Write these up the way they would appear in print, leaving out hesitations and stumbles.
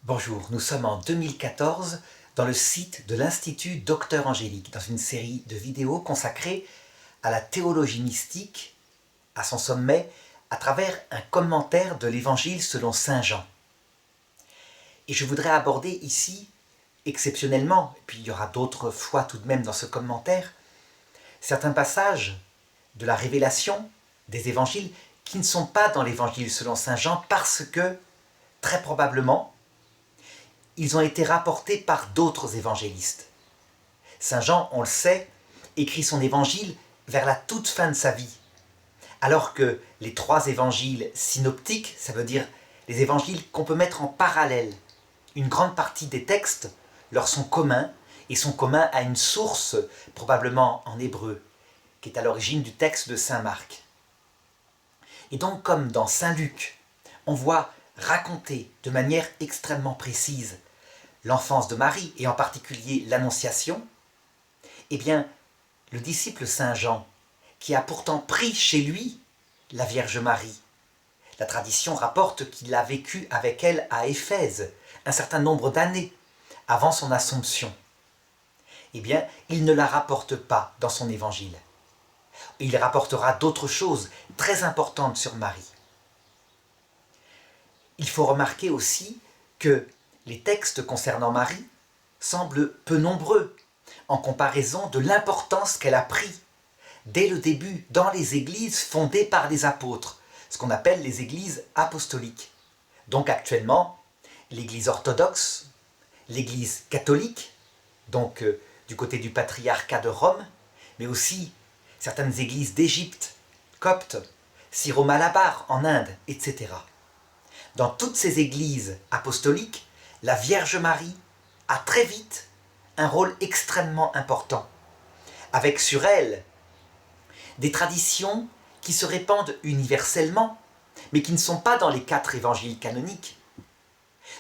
Bonjour, nous sommes en 2014 dans le site de l'Institut Docteur Angélique, dans une série de vidéos consacrée à la théologie mystique, à son sommet, à travers un commentaire de l'Évangile selon Saint Jean. Et je voudrais aborder ici, exceptionnellement, et puis il y aura d'autres fois tout de même dans ce commentaire, certains passages de la révélation des évangiles qui ne sont pas dans l'Évangile selon Saint Jean parce que, très probablement, ils ont été rapportés par d'autres évangélistes. Saint Jean, on le sait, écrit son évangile vers la toute fin de sa vie, alors que les trois évangiles synoptiques, ça veut dire les évangiles qu'on peut mettre en parallèle, une grande partie des textes leur sont communs et sont communs à une source, probablement en hébreu, qui est à l'origine du texte de Saint Marc. Et donc, comme dans Saint Luc, on voit raconter de manière extrêmement précise l'enfance de Marie, et en particulier l'Annonciation, eh bien, le disciple Saint Jean, qui a pourtant pris chez lui la Vierge Marie, la tradition rapporte qu'il a vécu avec elle à Éphèse un certain nombre d'années avant son Assomption. Eh bien, il ne la rapporte pas dans son évangile. Il rapportera d'autres choses très importantes sur Marie. Il faut remarquer aussi que les textes concernant Marie semblent peu nombreux en comparaison de l'importance qu'elle a pris dès le début dans les églises fondées par les apôtres, ce qu'on appelle les églises apostoliques. Donc actuellement, l'église orthodoxe, l'église catholique, donc du côté du patriarcat de Rome, mais aussi certaines églises d'Égypte, coptes, syro-malabar en Inde, etc. Dans toutes ces églises apostoliques, la Vierge Marie a très vite un rôle extrêmement important, avec sur elle des traditions qui se répandent universellement, mais qui ne sont pas dans les 4 évangiles canoniques,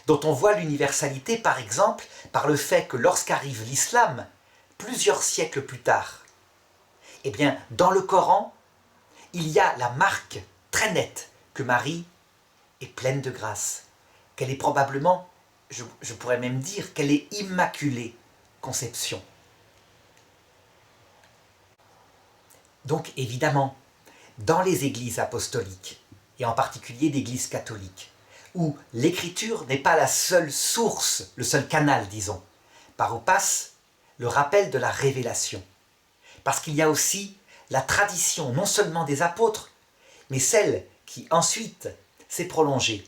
dont on voit l'universalité par exemple par le fait que lorsqu'arrive l'islam, plusieurs siècles plus tard, eh bien, dans le Coran, il y a la marque très nette que Marie est pleine de grâce, qu'elle est probablement, je pourrais même dire, qu'elle est immaculée conception. Donc évidemment, dans les églises apostoliques, et en particulier l'église catholique, où l'écriture n'est pas la seule source, le seul canal, disons, par où passe le rappel de la révélation. Parce qu'il y a aussi la tradition, non seulement des apôtres, mais celle qui ensuite s'est prolongée,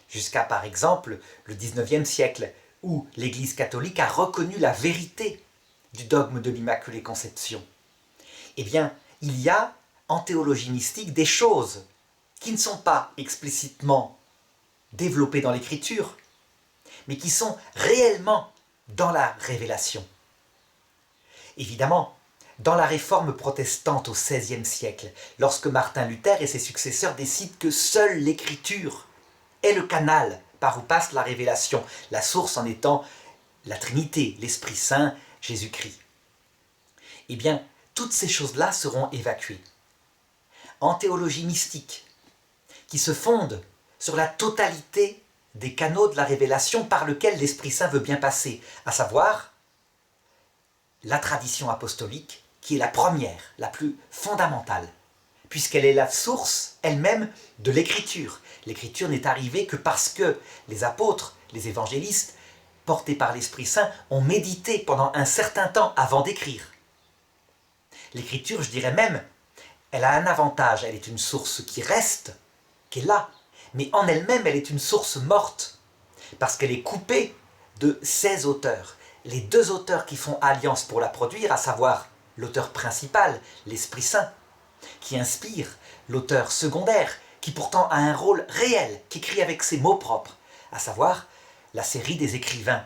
jusqu'à par exemple le XIXe siècle, où l'Église catholique a reconnu la vérité du dogme de l'Immaculée Conception. Eh bien, il y a en théologie mystique des choses qui ne sont pas explicitement développées dans l'Écriture, mais qui sont réellement dans la révélation. Évidemment, dans la réforme protestante au XVIe siècle, lorsque Martin Luther et ses successeurs décident que seule l'Écriture est le canal par où passe la révélation, la source en étant la Trinité, l'Esprit Saint, Jésus-Christ. Eh bien, toutes ces choses-là seront évacuées. En théologie mystique, qui se fonde sur la totalité des canaux de la révélation par lequel l'Esprit Saint veut bien passer, à savoir la tradition apostolique, qui est la première, la plus fondamentale, puisqu'elle est la source elle-même de l'Écriture. L'Écriture n'est arrivée que parce que les apôtres, les évangélistes, portés par l'Esprit Saint, ont médité pendant un certain temps avant d'écrire. L'Écriture, je dirais même, elle a un avantage, elle est une source qui reste, qui est là, mais en elle-même, elle est une source morte, parce qu'elle est coupée de 16 auteurs. Les 2 auteurs qui font alliance pour la produire, à savoir l'auteur principal, l'Esprit Saint, qui inspire l'auteur secondaire, qui pourtant a un rôle réel, qui écrit avec ses mots propres, à savoir la série des écrivains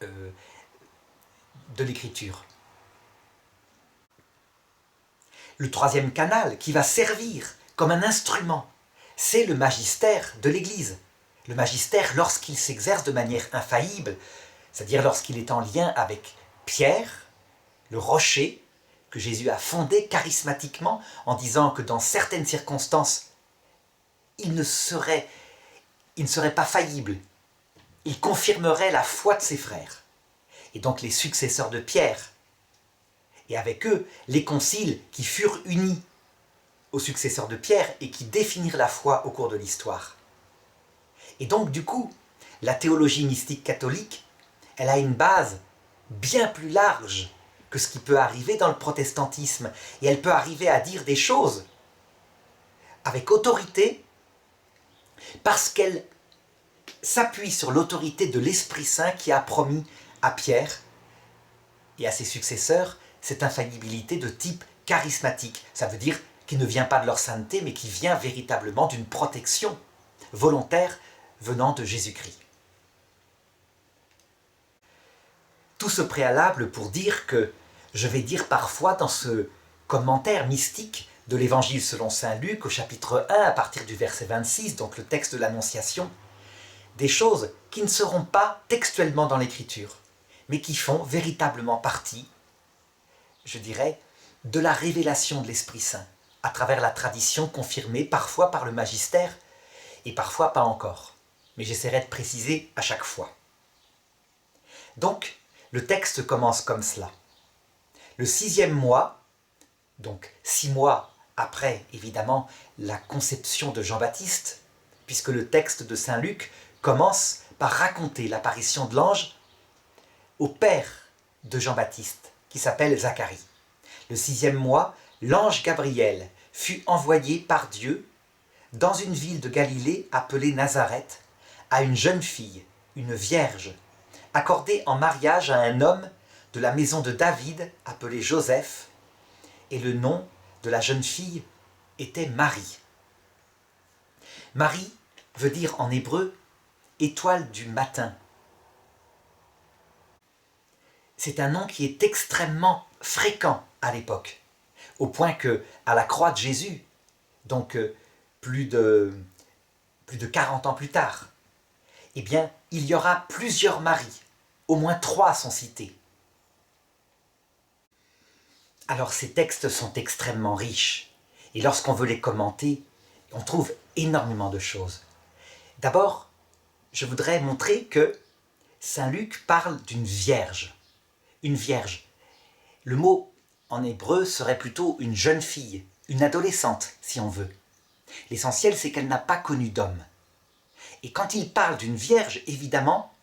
de l'Écriture. Le 3e canal, qui va servir comme un instrument, c'est le magistère de l'Église. Le magistère, lorsqu'il s'exerce de manière infaillible, c'est-à-dire lorsqu'il est en lien avec Pierre, le rocher, que Jésus a fondé charismatiquement en disant que dans certaines circonstances, il ne serait pas faillible, il confirmerait la foi de ses frères, et donc les successeurs de Pierre, et avec eux les conciles qui furent unis aux successeurs de Pierre et qui définirent la foi au cours de l'histoire. Et donc du coup, la théologie mystique catholique, elle a une base bien plus large que ce qui peut arriver dans le protestantisme, et elle peut arriver à dire des choses avec autorité parce qu'elle s'appuie sur l'autorité de l'Esprit Saint qui a promis à Pierre et à ses successeurs cette infaillibilité de type charismatique. Ça veut dire qui ne vient pas de leur sainteté, mais qui vient véritablement d'une protection volontaire venant de Jésus-Christ. Tout ce préalable pour dire que je vais dire parfois dans ce commentaire mystique de l'Évangile selon saint Luc au chapitre 1 à partir du verset 26, donc le texte de l'Annonciation, des choses qui ne seront pas textuellement dans l'Écriture, mais qui font véritablement partie, je dirais, de la révélation de l'Esprit Saint, à travers la tradition confirmée parfois par le magistère et parfois pas encore. Mais j'essaierai de préciser à chaque fois. Donc, le texte commence comme cela. Le 6e mois, donc 6 mois après, évidemment, la conception de Jean-Baptiste, puisque le texte de saint Luc commence par raconter l'apparition de l'ange au père de Jean-Baptiste, qui s'appelle Zacharie. Le 6e mois, l'ange Gabriel fut envoyé par Dieu dans une ville de Galilée appelée Nazareth à une jeune fille, une vierge, accordée en mariage à un homme de la maison de David appelé Joseph, et le nom de la jeune fille était Marie. Marie veut dire en hébreu « étoile du matin ». C'est un nom qui est extrêmement fréquent à l'époque, au point que à la croix de Jésus, donc plus de 40 ans plus tard, eh bien, il y aura plusieurs Maries, au moins 3 sont cités. Alors ces textes sont extrêmement riches, et lorsqu'on veut les commenter, on trouve énormément de choses. D'abord, je voudrais montrer que saint Luc parle d'une vierge. Une vierge. Le mot en hébreu serait plutôt une jeune fille, une adolescente, si on veut. L'essentiel, c'est qu'elle n'a pas connu d'homme. Et quand il parle d'une vierge, évidemment,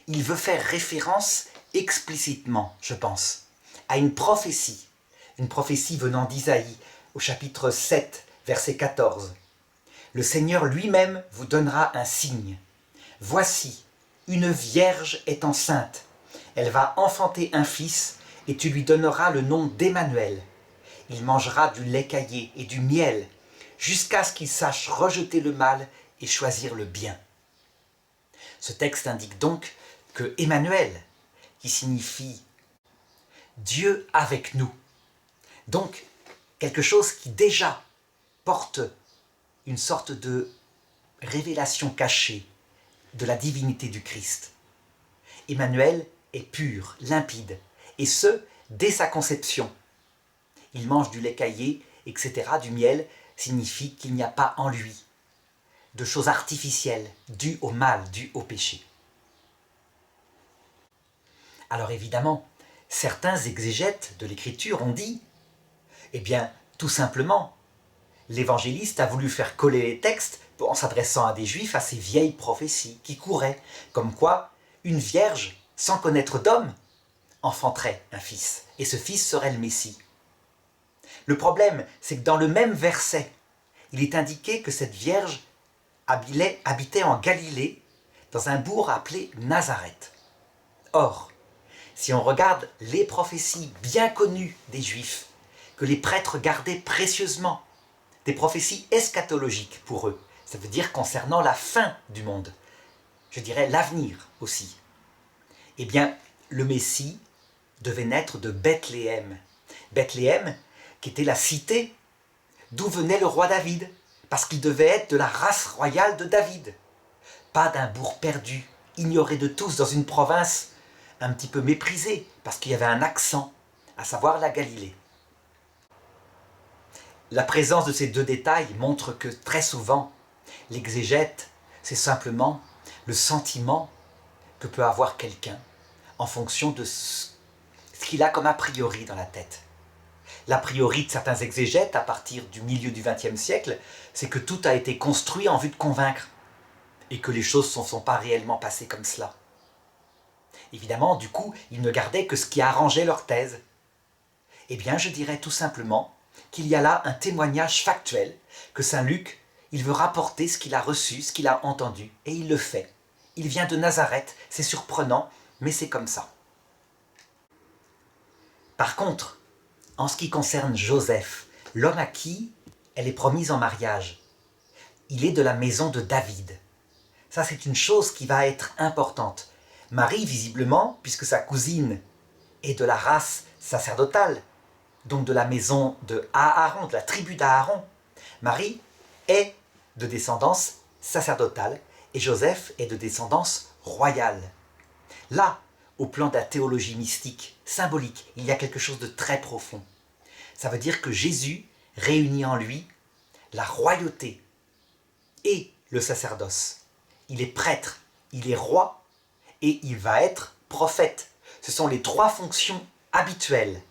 il veut faire référence explicitement, je pense, à une prophétie venant d'Isaïe, au chapitre 7, verset 14. Le Seigneur lui-même vous donnera un signe. Voici, une vierge est enceinte. Elle va enfanter un fils, et tu lui donneras le nom d'Emmanuel. Il mangera du lait caillé et du miel, jusqu'à ce qu'il sache rejeter le mal et choisir le bien. Ce texte indique donc que Emmanuel, qui signifie Dieu avec nous, donc quelque chose qui déjà porte une sorte de révélation cachée de la divinité du Christ. Emmanuel est pur, limpide, et ce, dès sa conception. Il mange du lait caillé, etc., du miel, signifie qu'il n'y a pas en lui de choses artificielles, dues au mal, dues au péché. Alors évidemment, certains exégètes de l'Écriture ont dit, eh bien, tout simplement, l'évangéliste a voulu faire coller les textes en s'adressant à des juifs à ces vieilles prophéties qui couraient, comme quoi une vierge, sans connaître d'homme, enfanterait un fils, et ce fils serait le Messie. Le problème, c'est que dans le même verset, il est indiqué que cette vierge habitait en Galilée, dans un bourg appelé Nazareth. Or, si on regarde les prophéties bien connues des Juifs, que les prêtres gardaient précieusement, des prophéties eschatologiques pour eux, ça veut dire concernant la fin du monde, je dirais l'avenir aussi, eh bien, le Messie devait naître de Bethléem. Bethléem, qui était la cité d'où venait le roi David, parce qu'il devait être de la race royale de David. Pas d'un bourg perdu, ignoré de tous, dans une province un petit peu méprisée, parce qu'il y avait un accent, à savoir la Galilée. La présence de ces deux détails montre que très souvent, l'exégète, c'est simplement le sentiment que peut avoir quelqu'un en fonction de ce qu'il a comme a priori dans la tête. L'a priori de certains exégètes à partir du milieu du XXe siècle, c'est que tout a été construit en vue de convaincre et que les choses ne sont pas réellement passées comme cela. Évidemment, du coup, ils ne gardaient que ce qui arrangeait leur thèse. Eh bien, je dirais tout simplement qu'il y a là un témoignage factuel que saint Luc, il veut rapporter ce qu'il a reçu, ce qu'il a entendu, et il le fait. Il vient de Nazareth, c'est surprenant, mais c'est comme ça. Par contre, en ce qui concerne Joseph, l'homme à qui elle est promise en mariage, il est de la maison de David. Ça, c'est une chose qui va être importante. Marie, visiblement, puisque sa cousine est de la race sacerdotale, donc de la maison de Aaron, de la tribu d'Aaron, Marie est de descendance sacerdotale et Joseph est de descendance royale. Là, au plan de la théologie mystique, symbolique, il y a quelque chose de très profond. Ça veut dire que Jésus réunit en lui la royauté et le sacerdoce. Il est prêtre, il est roi et il va être prophète. Ce sont les trois fonctions habituelles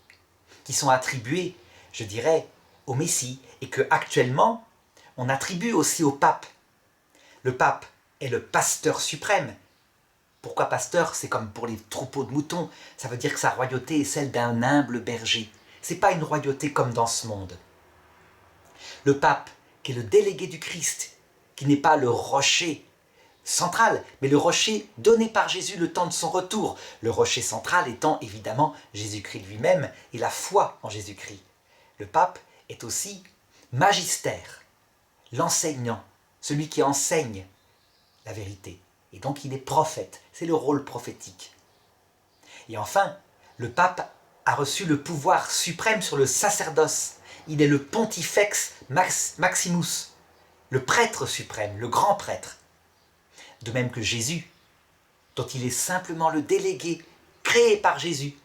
qui sont attribuées, je dirais, au Messie et que actuellement on attribue aussi au pape. Le pape est le pasteur suprême. Pourquoi pasteur? C'est comme pour les troupeaux de moutons. Ça veut dire que sa royauté est celle d'un humble berger. Ce n'est pas une royauté comme dans ce monde. Le pape, qui est le délégué du Christ, qui n'est pas le rocher central, mais le rocher donné par Jésus le temps de son retour. Le rocher central étant évidemment Jésus-Christ lui-même et la foi en Jésus-Christ. Le pape est aussi magistère, l'enseignant, celui qui enseigne la vérité. Et donc il est prophète, c'est le rôle prophétique. Et enfin, le pape a reçu le pouvoir suprême sur le sacerdoce. Il est le pontifex maximus, le prêtre suprême, le grand prêtre. De même que Jésus, dont il est simplement le délégué créé par Jésus.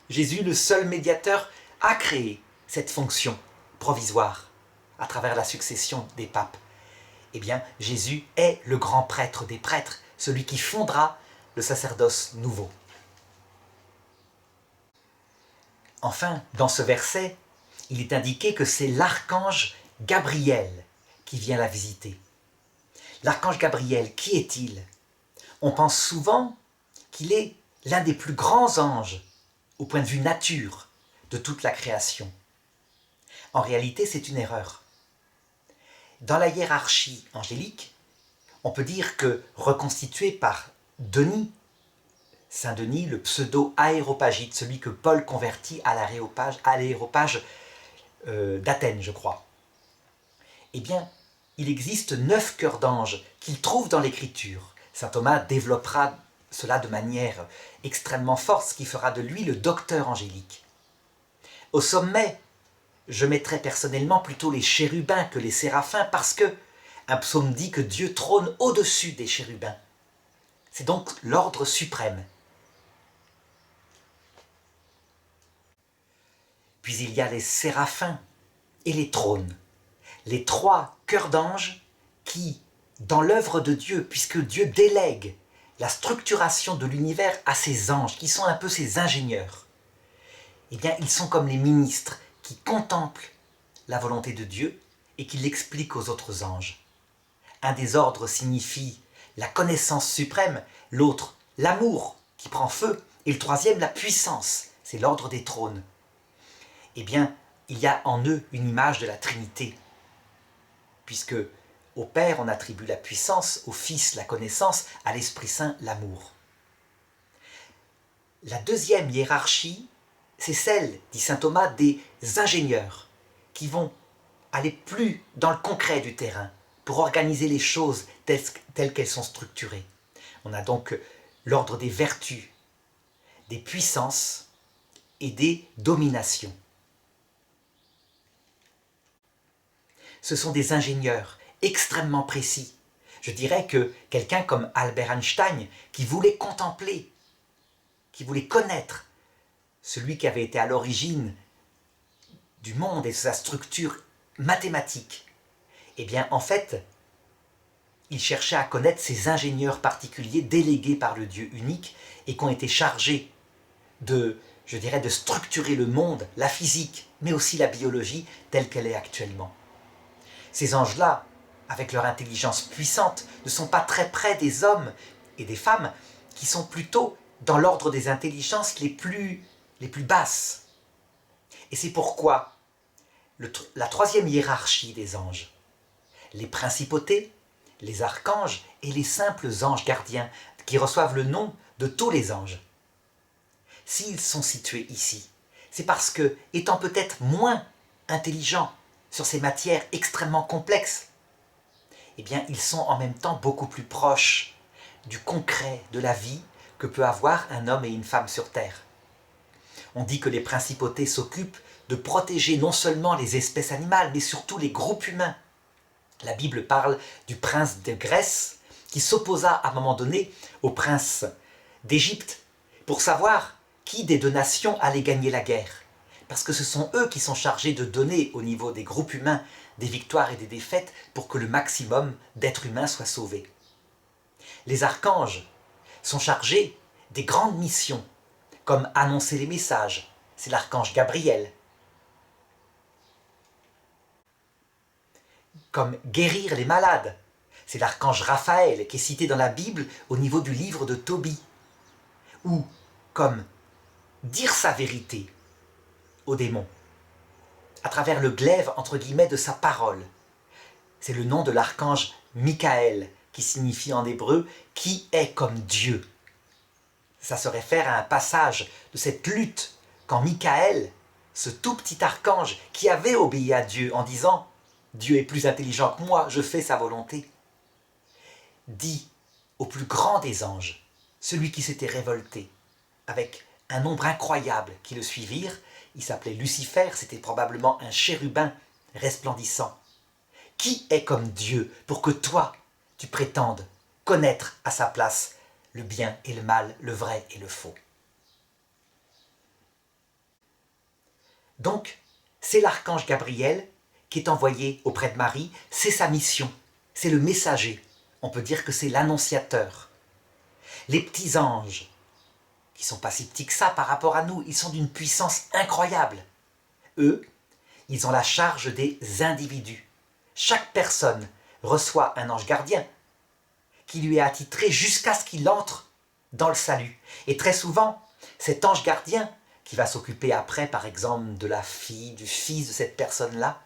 Jésus, le seul médiateur, a créé cette fonction provisoire à travers la succession des papes. Eh bien, Jésus est le grand prêtre des prêtres, celui qui fondera le sacerdoce nouveau. Enfin, dans ce verset, il est indiqué que c'est l'archange Gabriel qui vient la visiter. L'archange Gabriel, qui est-il? On pense souvent qu'il est l'un des plus grands anges, au point de vue nature, de toute la création. En réalité, c'est une erreur. Dans la hiérarchie angélique, on peut dire que, reconstitué par Denis, Saint Denis, le pseudo-aéropagite, celui que Paul convertit à l'aéropage d'Athènes, je crois. Eh bien, il existe 9 cœurs d'anges qu'il trouve dans l'Écriture. Saint Thomas développera cela de manière extrêmement forte, ce qui fera de lui le docteur angélique. Au sommet, je mettrais personnellement plutôt les chérubins que les séraphins parce que un psaume dit que Dieu trône au-dessus des chérubins. C'est donc l'ordre suprême. Puis il y a les séraphins et les trônes. Les 3 cœurs d'anges qui, dans l'œuvre de Dieu, puisque Dieu délègue la structuration de l'univers à ses anges, qui sont un peu ses ingénieurs, eh bien, ils sont comme les ministres qui contemplent la volonté de Dieu et qui l'expliquent aux autres anges. Un des ordres signifie la connaissance suprême, l'autre l'amour qui prend feu, et le troisième la puissance, c'est l'ordre des trônes. Eh bien, il y a en eux une image de la Trinité, puisque au Père on attribue la puissance, au Fils la connaissance, à l'Esprit Saint l'amour. La deuxième hiérarchie, c'est celle, dit saint Thomas, des ingénieurs, qui vont aller plus dans le concret du terrain, pour organiser les choses telles qu'elles sont structurées. On a donc l'ordre des vertus, des puissances et des dominations. Ce sont des ingénieurs extrêmement précis. Je dirais que quelqu'un comme Albert Einstein, qui voulait contempler, qui voulait connaître celui qui avait été à l'origine du monde et de sa structure mathématique, eh bien en fait, il cherchait à connaître ces ingénieurs particuliers délégués par le Dieu unique et qui ont été chargés de, je dirais, de structurer le monde, la physique, mais aussi la biologie telle qu'elle est actuellement. Ces anges-là, avec leur intelligence puissante, ne sont pas très près des hommes et des femmes qui sont plutôt dans l'ordre des intelligences les plus basses. Et c'est pourquoi la troisième hiérarchie des anges, les principautés, les archanges et les simples anges gardiens qui reçoivent le nom de tous les anges. S'ils sont situés ici, c'est parce que, étant peut-être moins intelligents sur ces matières extrêmement complexes, eh bien, ils sont en même temps beaucoup plus proches du concret de la vie que peut avoir un homme et une femme sur Terre. On dit que les principautés s'occupent de protéger non seulement les espèces animales, mais surtout les groupes humains. La Bible parle du prince de Grèce qui s'opposa à un moment donné au prince d'Égypte pour savoir qui des deux nations allait gagner la guerre. Parce que ce sont eux qui sont chargés de donner au niveau des groupes humains des victoires et des défaites pour que le maximum d'êtres humains soient sauvés. Les archanges sont chargés des grandes missions, comme annoncer les messages, c'est l'archange Gabriel, comme guérir les malades, c'est l'archange Raphaël qui est cité dans la Bible au niveau du livre de Tobie, ou comme dire sa vérité aux démons, à travers le glaive entre guillemets de sa parole. C'est le nom de l'archange Michael, qui signifie en hébreu « qui est comme Dieu ». Ça se réfère à un passage de cette lutte quand Michael, ce tout petit archange qui avait obéi à Dieu en disant « Dieu est plus intelligent que moi, je fais sa volonté », dit au plus grand des anges, celui qui s'était révolté, avec un nombre incroyable qui le suivirent, il s'appelait Lucifer, c'était probablement un chérubin resplendissant. Qui est comme Dieu pour que toi, tu prétendes connaître à sa place le bien et le mal, le vrai et le faux? Donc, c'est l'archange Gabriel qui est envoyé auprès de Marie, c'est sa mission, c'est le messager, on peut dire que c'est l'annonciateur. Les petits anges, qui ne sont pas si petits que ça par rapport à nous, ils sont d'une puissance incroyable. Eux, ils ont la charge des individus. Chaque personne reçoit un ange gardien qui lui est attitré jusqu'à ce qu'il entre dans le salut. Et très souvent, cet ange gardien, qui va s'occuper après, par exemple, de la fille, du fils de cette personne-là,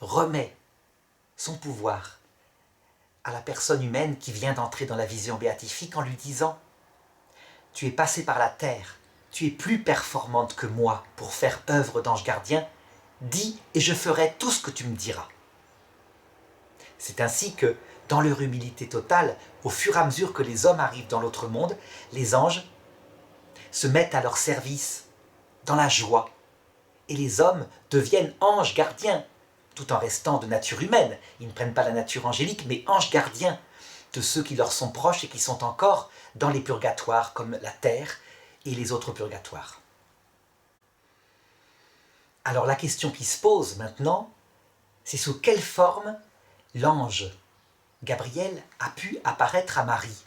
remet son pouvoir à la personne humaine qui vient d'entrer dans la vision béatifique en lui disant « Tu es passé par la terre, tu es plus performante que moi pour faire œuvre d'ange gardien, dis et je ferai tout ce que tu me diras. » C'est ainsi que, dans leur humilité totale, au fur et à mesure que les hommes arrivent dans l'autre monde, les anges se mettent à leur service, dans la joie, et les hommes deviennent anges gardiens, tout en restant de nature humaine. Ils ne prennent pas la nature angélique, mais anges gardiens de ceux qui leur sont proches et qui sont encore dans les purgatoires, comme la terre et les autres purgatoires. Alors la question qui se pose maintenant, c'est sous quelle forme l'ange Gabriel a pu apparaître à Marie.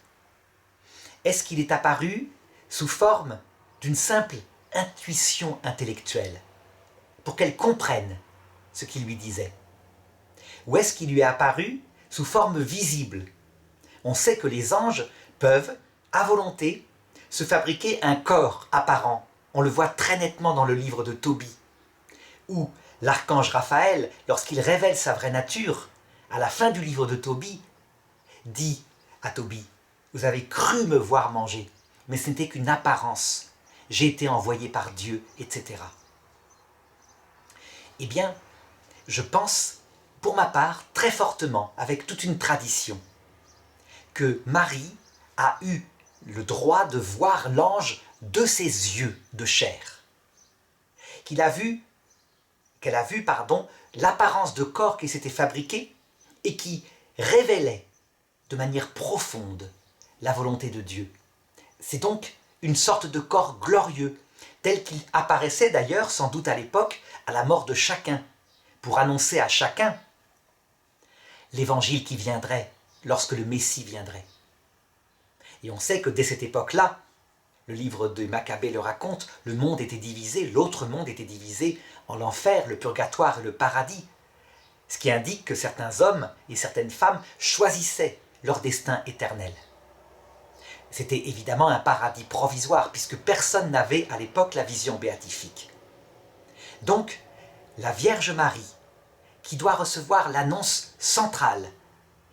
Est-ce qu'il est apparu sous forme d'une simple intuition intellectuelle, pour qu'elle comprenne ce qu'il lui disait? Ou est-ce qu'il lui est apparu sous forme visible? On sait que les anges peuvent, à volonté, se fabriquer un corps apparent. On le voit très nettement dans le livre de Tobie, où l'archange Raphaël, lorsqu'il révèle sa vraie nature, à la fin du livre de Tobie, dit à Tobie « Vous avez cru me voir manger, mais ce n'était qu'une apparence. J'ai été envoyé par Dieu, etc. » Eh bien, je pense, pour ma part, très fortement, avec toute une tradition, que Marie a eu le droit de voir l'ange de ses yeux de chair. Qu'elle a vu, l'apparence de corps qui s'était fabriqué et qui révélait de manière profonde la volonté de Dieu. C'est donc une sorte de corps glorieux, tel qu'il apparaissait d'ailleurs sans doute à l'époque à la mort de chacun, pour annoncer à chacun l'évangile qui viendrait, lorsque le Messie viendrait. Et on sait que dès cette époque-là, le livre de Maccabée le raconte, le monde était divisé, l'autre monde était divisé en l'enfer, le purgatoire et le paradis, ce qui indique que certains hommes et certaines femmes choisissaient leur destin éternel. C'était évidemment un paradis provisoire, puisque personne n'avait à l'époque la vision béatifique. Donc, la Vierge Marie, qui doit recevoir l'annonce centrale,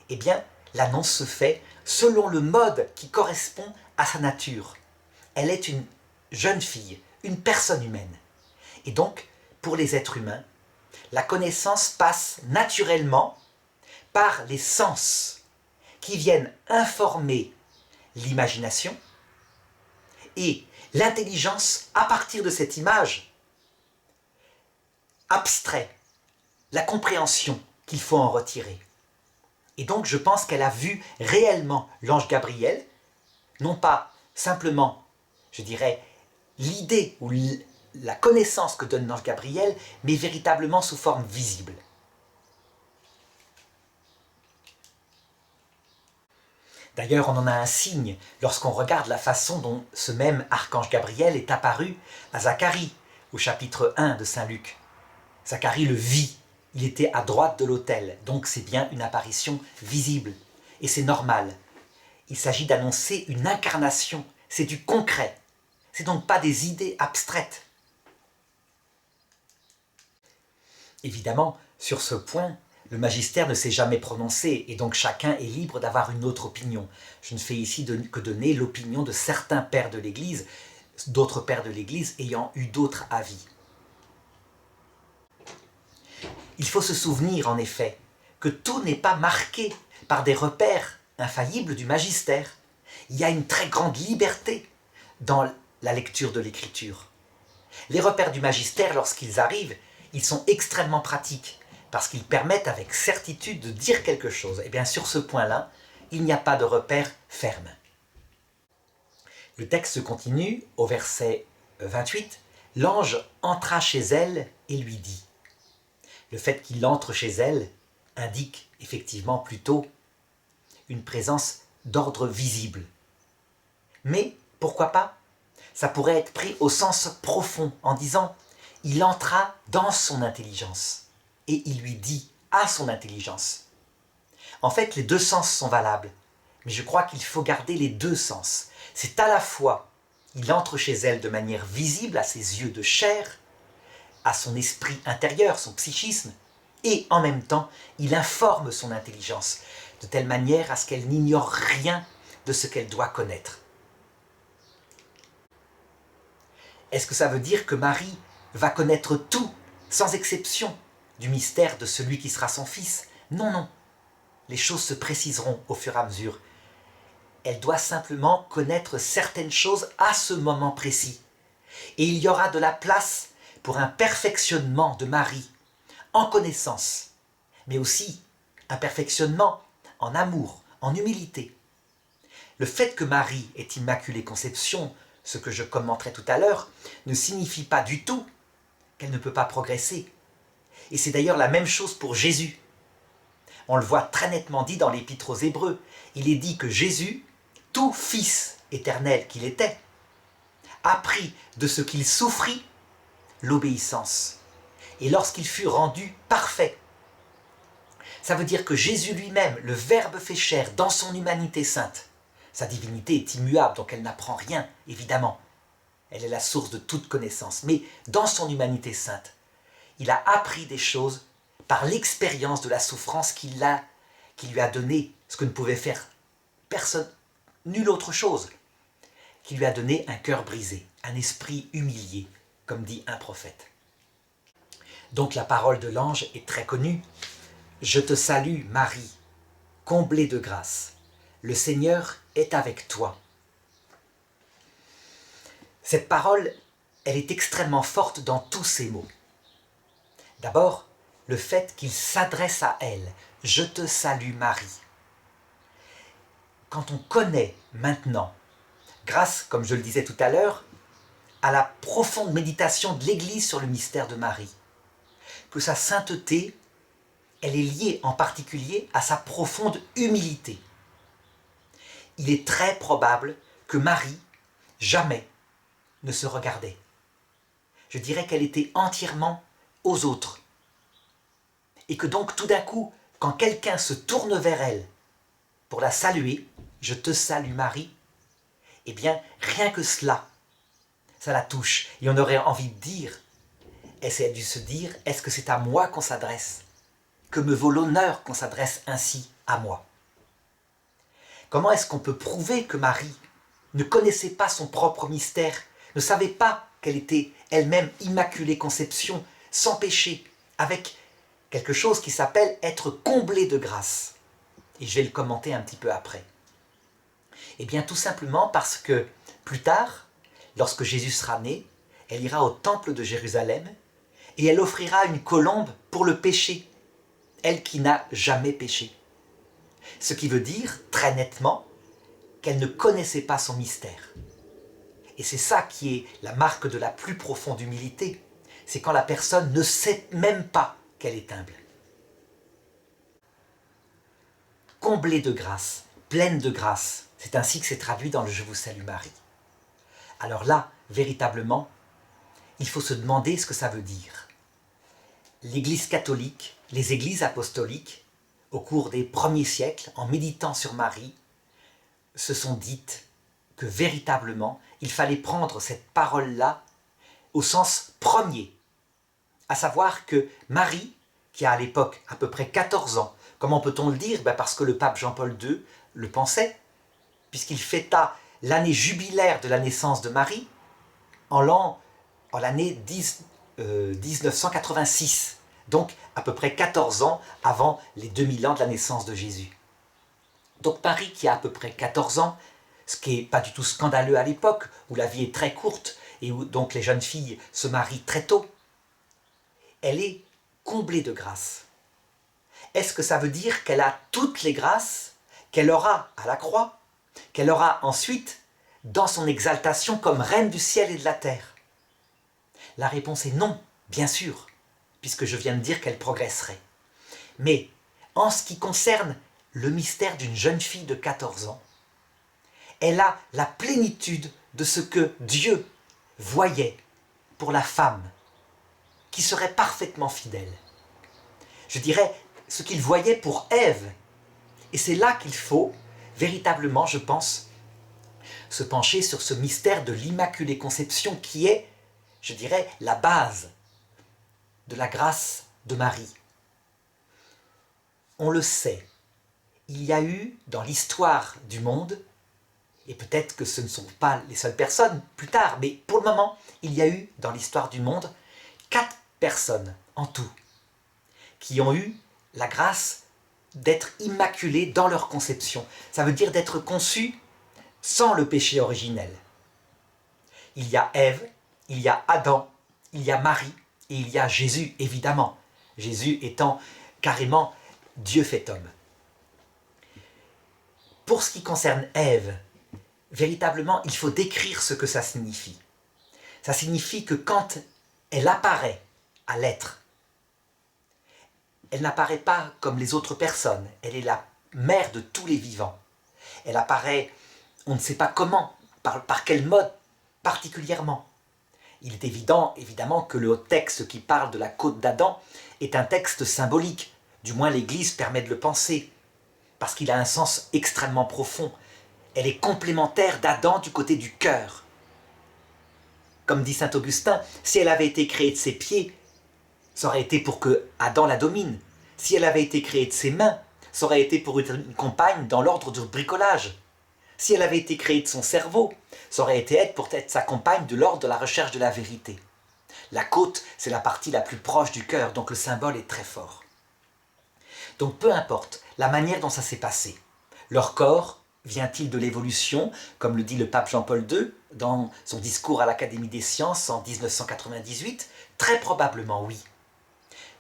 eh bien, l'annonce se fait selon le mode qui correspond à sa nature. Elle est une jeune fille, une personne humaine. Et donc, pour les êtres humains, la connaissance passe naturellement par les sens qui viennent informer l'imagination et l'intelligence, à partir de cette image, abstrait la compréhension qu'il faut en retirer. Et donc je pense qu'elle a vu réellement l'ange Gabriel, non pas simplement, je dirais, l'idée ou la connaissance que donne l'ange Gabriel, mais véritablement sous forme visible. D'ailleurs, on en a un signe lorsqu'on regarde la façon dont ce même archange Gabriel est apparu à Zacharie, au chapitre 1 de Saint Luc. Zacharie le vit, il était à droite de l'autel, donc c'est bien une apparition visible. Et c'est normal. Il s'agit d'annoncer une incarnation, c'est du concret. C'est donc pas des idées abstraites. Évidemment, sur ce point, le magistère ne s'est jamais prononcé, et donc chacun est libre d'avoir une autre opinion. Je ne fais ici que donner l'opinion de certains pères de l'Église, d'autres pères de l'Église ayant eu d'autres avis. Il faut se souvenir, en effet, que tout n'est pas marqué par des repères infaillibles du magistère. Il y a une très grande liberté dans la lecture de l'Écriture. Les repères du magistère, lorsqu'ils arrivent, ils sont extrêmement pratiques, parce qu'ils permettent avec certitude de dire quelque chose. Et bien sur ce point-là, il n'y a pas de repère ferme. Le texte continue au verset 28. « L'ange entra chez elle et lui dit ». Le fait qu'il entre chez elle indique effectivement plutôt une présence d'ordre visible. Mais pourquoi pas? Ça pourrait être pris au sens profond en disant « il entra dans son intelligence » et il lui dit à son intelligence. En fait, les deux sens sont valables, mais je crois qu'il faut garder les deux sens. C'est à la fois, il entre chez elle de manière visible à ses yeux de chair, à son esprit intérieur, son psychisme, et en même temps, il informe son intelligence, de telle manière à ce qu'elle n'ignore rien de ce qu'elle doit connaître. Est-ce que ça veut dire que Marie va connaître tout, sans exception, du mystère de celui qui sera son fils? Non, non. Les choses se préciseront au fur et à mesure. Elle doit simplement connaître certaines choses à ce moment précis. Et il y aura de la place pour un perfectionnement de Marie, en connaissance, mais aussi un perfectionnement en amour, en humilité. Le fait que Marie est Immaculée Conception, ce que je commenterai tout à l'heure, ne signifie pas du tout qu'elle ne peut pas progresser. Et c'est d'ailleurs la même chose pour Jésus. On le voit très nettement dit dans l'Épître aux Hébreux. Il est dit que Jésus, tout fils éternel qu'il était, apprit de ce qu'il souffrit l'obéissance. Et lorsqu'il fut rendu parfait, ça veut dire que Jésus lui-même, le Verbe fait chair dans son humanité sainte, sa divinité est immuable, donc elle n'apprend rien, évidemment. Elle est la source de toute connaissance. Mais dans son humanité sainte, il a appris des choses par l'expérience de la souffrance qui lui a donné ce que ne pouvait faire personne, nulle autre chose, qui lui a donné un cœur brisé, un esprit humilié, comme dit un prophète. Donc la parole de l'ange est très connue. « Je te salue, Marie, comblée de grâce. Le Seigneur est avec toi. » Cette parole, elle est extrêmement forte dans tous ses mots. D'abord, le fait qu'il s'adresse à elle. « Je te salue, Marie. » Quand on connaît maintenant, grâce, comme je le disais tout à l'heure, à la profonde méditation de l'Église sur le mystère de Marie, que sa sainteté elle est liée en particulier à sa profonde humilité. Il est très probable que Marie, jamais, ne se regardait. Je dirais qu'elle était entièrement aux autres. Et que donc tout d'un coup, quand quelqu'un se tourne vers elle pour la saluer, « Je te salue Marie », eh bien rien que cela, ça la touche. Et on aurait envie de dire, elle a dû se dire, est-ce que c'est à moi qu'on s'adresse? Que me vaut l'honneur qu'on s'adresse ainsi à moi? Comment est-ce qu'on peut prouver que Marie ne connaissait pas son propre mystère, ne savait pas qu'elle était elle-même immaculée conception, sans péché, avec quelque chose qui s'appelle être comblée de grâce? Et je vais le commenter un petit peu après. Eh bien tout simplement parce que plus tard, lorsque Jésus sera né, elle ira au temple de Jérusalem et elle offrira une colombe pour le péché, elle qui n'a jamais péché. Ce qui veut dire, très nettement, qu'elle ne connaissait pas son mystère. Et c'est ça qui est la marque de la plus profonde humilité, c'est quand la personne ne sait même pas qu'elle est humble. Comblée de grâce, pleine de grâce, c'est ainsi que c'est traduit dans le « Je vous salue Marie ». Alors là, véritablement, il faut se demander ce que ça veut dire. L'Église catholique, les églises apostoliques, au cours des premiers siècles, en méditant sur Marie, se sont dites que véritablement, il fallait prendre cette parole-là au sens premier, à savoir que Marie, qui a à l'époque à peu près 14 ans, comment peut-on le dire? Parce que le pape Jean-Paul II le pensait, puisqu'il fêta l'année jubilaire de la naissance de Marie en l'année 1986, donc à peu près 14 ans avant les 2000 ans de la naissance de Jésus. Donc Marie qui a à peu près 14 ans, ce qui n'est pas du tout scandaleux à l'époque, où la vie est très courte et où donc les jeunes filles se marient très tôt, elle est comblée de grâce. Est-ce que ça veut dire qu'elle a toutes les grâces qu'elle aura à la croix, qu'elle aura ensuite dans son exaltation comme reine du ciel et de la terre? La réponse est non, bien sûr, puisque je viens de dire qu'elle progresserait. Mais en ce qui concerne le mystère d'une jeune fille de 14 ans, elle a la plénitude de ce que Dieu voyait pour la femme, qui serait parfaitement fidèle. Je dirais ce qu'il voyait pour Ève. Et c'est là qu'il faut véritablement, je pense, se pencher sur ce mystère de l'Immaculée Conception qui est, je dirais, la base de la grâce de Marie. On le sait, il y a eu dans l'histoire du monde, et peut-être que ce ne sont pas les seules personnes plus tard, mais pour le moment, il y a eu dans l'histoire du monde 4 personnes en tout qui ont eu la grâce d'être immaculées dans leur conception. Ça veut dire d'être conçues sans le péché originel. Il y a Ève, il y a Adam, il y a Marie et il y a Jésus, évidemment. Jésus étant carrément Dieu fait homme. Pour ce qui concerne Ève, véritablement, il faut décrire ce que ça signifie. Ça signifie que quand elle apparaît à l'être, elle n'apparaît pas comme les autres personnes. Elle est la mère de tous les vivants. Elle apparaît, on ne sait pas comment, par quel mode particulièrement. Il est évident, évidemment, que le texte qui parle de la côte d'Adam est un texte symbolique. Du moins l'Église permet de le penser, parce qu'il a un sens extrêmement profond. Elle est complémentaire d'Adam du côté du cœur. Comme dit saint Augustin, si elle avait été créée de ses pieds, ça aurait été pour que Adam la domine. Si elle avait été créée de ses mains, ça aurait été pour une compagne dans l'ordre du bricolage. Si elle avait été créée de son cerveau, ça aurait été pour être sa compagne de l'ordre de la recherche de la vérité. La côte, c'est la partie la plus proche du cœur, donc le symbole est très fort. Donc peu importe la manière dont ça s'est passé, leur corps vient-il de l'évolution, comme le dit le pape Jean-Paul II dans son discours à l'Académie des sciences en 1998? Très probablement oui.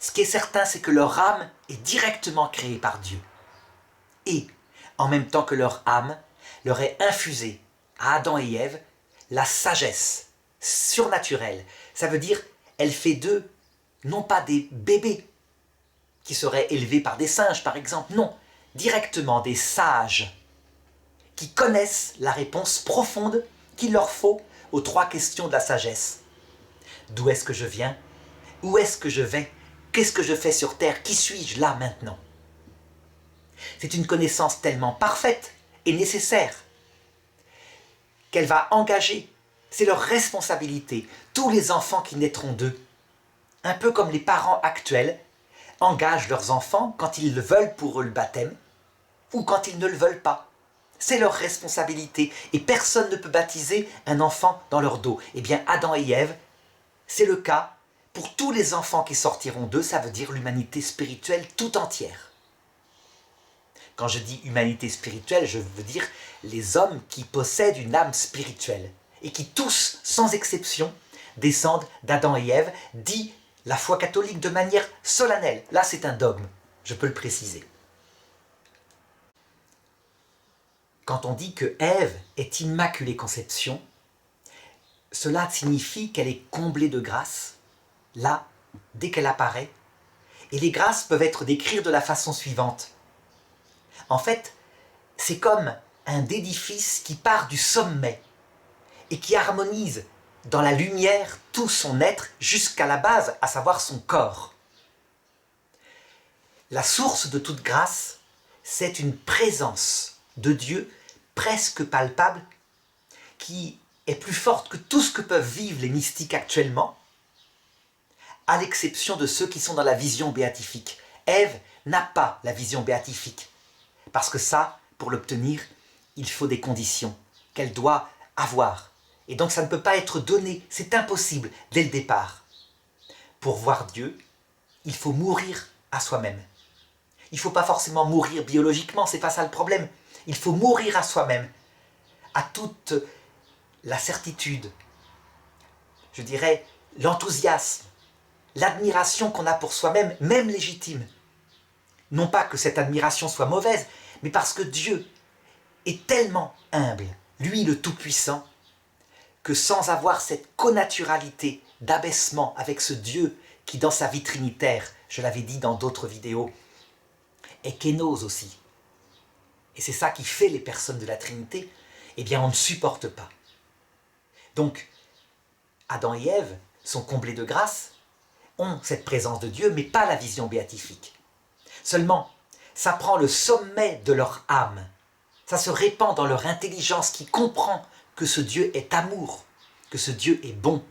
Ce qui est certain, c'est que leur âme est directement créée par Dieu. Et, en même temps que leur âme, leur est infusée à Adam et Ève la sagesse surnaturelle. Ça veut dire, elle fait d'eux non pas des bébés, qui seraient élevés par des singes par exemple, non, directement des sages qui connaissent la réponse profonde qu'il leur faut aux 3 questions de la sagesse. D'où est-ce que je viens? Où est-ce que je vais? Qu'est-ce que je fais sur terre? Qui suis-je là maintenant? C'est une connaissance tellement parfaite et nécessaire qu'elle va engager, c'est leur responsabilité, tous les enfants qui naîtront d'eux. Un peu comme les parents actuels engagent leurs enfants quand ils le veulent pour eux le baptême ou quand ils ne le veulent pas. C'est leur responsabilité et personne ne peut baptiser un enfant dans leur dos. Eh bien, Adam et Ève, c'est le cas pour tous les enfants qui sortiront d'eux, ça veut dire l'humanité spirituelle tout entière. Quand je dis humanité spirituelle, je veux dire les hommes qui possèdent une âme spirituelle et qui tous, sans exception, descendent d'Adam et Ève, dit la foi catholique de manière solennelle. Là, c'est un dogme, je peux le préciser. Quand on dit que Ève est immaculée conception, cela signifie qu'elle est comblée de grâce, là, dès qu'elle apparaît. Et les grâces peuvent être décrites de la façon suivante. En fait, c'est comme un édifice qui part du sommet et qui harmonise dans la lumière tout son être jusqu'à la base, à savoir son corps. La source de toute grâce, c'est une présence de Dieu presque palpable, qui est plus forte que tout ce que peuvent vivre les mystiques actuellement, à l'exception de ceux qui sont dans la vision béatifique. Ève n'a pas la vision béatifique, parce que ça, pour l'obtenir, il faut des conditions qu'elle doit avoir. Et donc ça ne peut pas être donné, c'est impossible dès le départ. Pour voir Dieu, il faut mourir à soi-même. Il ne faut pas forcément mourir biologiquement, c'est pas ça le problème. Il faut mourir à soi-même, à toute la certitude, je dirais l'enthousiasme, l'admiration qu'on a pour soi-même, même légitime. Non pas que cette admiration soit mauvaise, mais parce que Dieu est tellement humble, lui le Tout-Puissant, que sans avoir cette connaturalité d'abaissement avec ce Dieu qui dans sa vie trinitaire, je l'avais dit dans d'autres vidéos, est kénose aussi. Et c'est ça qui fait les personnes de la Trinité, eh bien on ne supporte pas. Donc, Adam et Ève sont comblés de grâce, ont cette présence de Dieu, mais pas la vision béatifique. Seulement, ça prend le sommet de leur âme, ça se répand dans leur intelligence qui comprend que ce Dieu est amour, que ce Dieu est bon,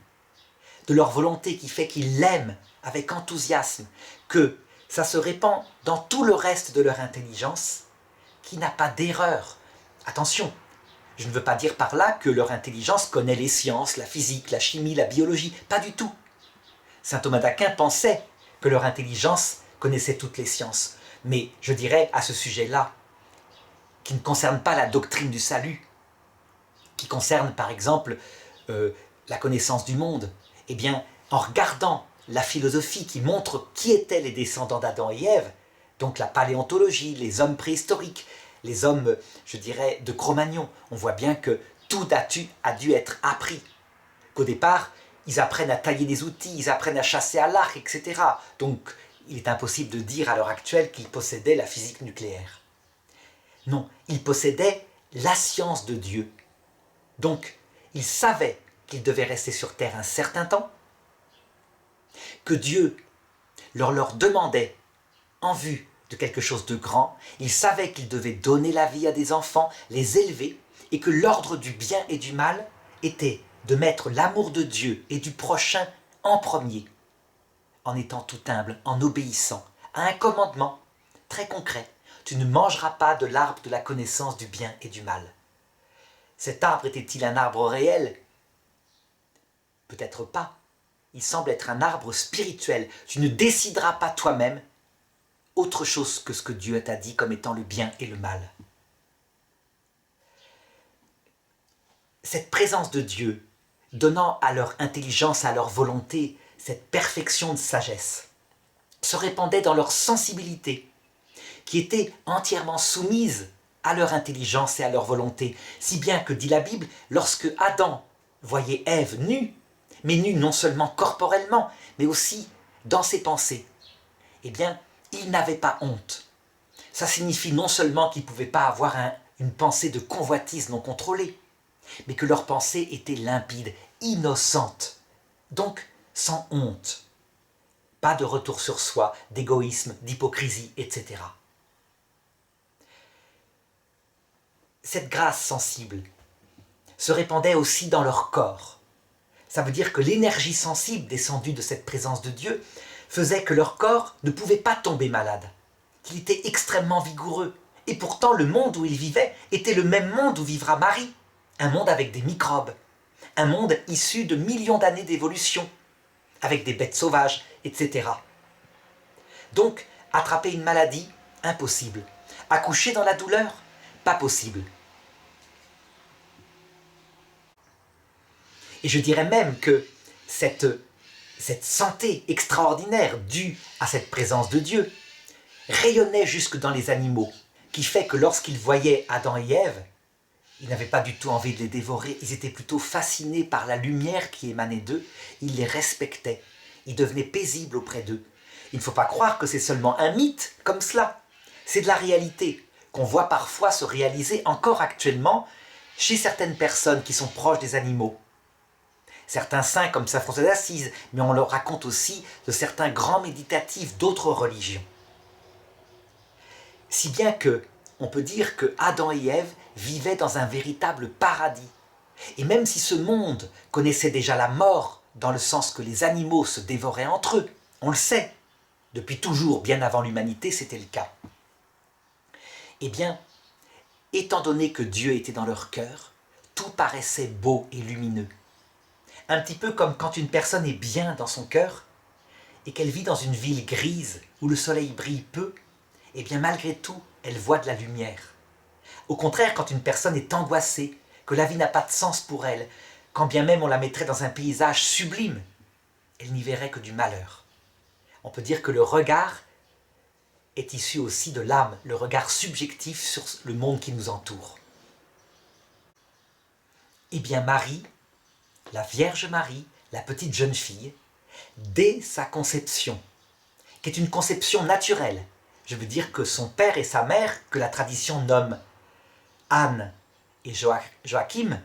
de leur volonté qui fait qu'ils l'aiment avec enthousiasme, que ça se répand dans tout le reste de leur intelligence, qui n'a pas d'erreur. Attention, je ne veux pas dire par là que leur intelligence connaît les sciences, la physique, la chimie, la biologie, pas du tout. Saint Thomas d'Aquin pensait que leur intelligence connaissait toutes les sciences, mais je dirais à ce sujet-là, qui ne concerne pas la doctrine du salut, qui concerne par exemple la connaissance du monde, eh bien, en regardant la philosophie qui montre qui étaient les descendants d'Adam et Ève, donc la paléontologie, les hommes préhistoriques, les hommes, je dirais, de Cro-Magnon, on voit bien que tout a dû être appris. Qu'au départ, ils apprennent à tailler des outils, ils apprennent à chasser à l'arc, etc. Donc, il est impossible de dire à l'heure actuelle qu'ils possédaient la physique nucléaire. Non, ils possédaient la science de Dieu. Donc, ils savaient qu'ils devaient rester sur Terre un certain temps, que Dieu leur demandait en vue de quelque chose de grand, ils savaient qu'ils devaient donner la vie à des enfants, les élever, et que l'ordre du bien et du mal était de mettre l'amour de Dieu et du prochain en premier, en étant tout humble, en obéissant à un commandement très concret. Tu ne mangeras pas de l'arbre de la connaissance du bien et du mal. Cet arbre était-il un arbre réel? Peut-être pas. Il semble être un arbre spirituel. Tu ne décideras pas toi-même autre chose que ce que Dieu t'a dit comme étant le bien et le mal. Cette présence de Dieu, donnant à leur intelligence, à leur volonté, cette perfection de sagesse, se répandait dans leur sensibilité, qui était entièrement soumise à leur intelligence et à leur volonté, si bien que, dit la Bible, lorsque Adam voyait Ève nue, mais nue non seulement corporellement, mais aussi dans ses pensées, eh bien, Ils n'avaient pas honte. Ça signifie non seulement qu'ils ne pouvaient pas avoir une pensée de convoitise non contrôlée, mais que leur pensée était limpide, innocente, donc sans honte. Pas de retour sur soi, d'égoïsme, d'hypocrisie, etc. Cette grâce sensible se répandait aussi dans leur corps. Ça veut dire que l'énergie sensible descendue de cette présence de Dieu faisait que leur corps ne pouvait pas tomber malade, qu'il était extrêmement vigoureux. Et pourtant, le monde où ils vivaient était le même monde où vivra Marie, un monde avec des microbes, un monde issu de millions d'années d'évolution, avec des bêtes sauvages, etc. Donc, attraper une maladie, impossible. Accoucher dans la douleur, pas possible. Et je dirais même que cette santé extraordinaire due à cette présence de Dieu rayonnait jusque dans les animaux, qui fait que lorsqu'ils voyaient Adam et Ève, ils n'avaient pas du tout envie de les dévorer, ils étaient plutôt fascinés par la lumière qui émanait d'eux, ils les respectaient, ils devenaient paisibles auprès d'eux. Il ne faut pas croire que c'est seulement un mythe comme cela, c'est de la réalité qu'on voit parfois se réaliser encore actuellement chez certaines personnes qui sont proches des animaux. Certains saints comme saint François d'Assise, mais on leur raconte aussi de certains grands méditatifs d'autres religions. Si bien que on peut dire que Adam et Ève vivaient dans un véritable paradis. Et même si ce monde connaissait déjà la mort, dans le sens que les animaux se dévoraient entre eux, on le sait, depuis toujours, bien avant l'humanité, c'était le cas. Eh bien, étant donné que Dieu était dans leur cœur, tout paraissait beau et lumineux. Un petit peu comme quand une personne est bien dans son cœur et qu'elle vit dans une ville grise où le soleil brille peu, eh bien malgré tout, elle voit de la lumière. Au contraire, quand une personne est angoissée, que la vie n'a pas de sens pour elle, quand bien même on la mettrait dans un paysage sublime, elle n'y verrait que du malheur. On peut dire que le regard est issu aussi de l'âme, le regard subjectif sur le monde qui nous entoure. Eh bien Marie, la Vierge Marie, la petite jeune fille, dès sa conception, qui est une conception naturelle, je veux dire que son père et sa mère, que la tradition nomme Anne et Joachim,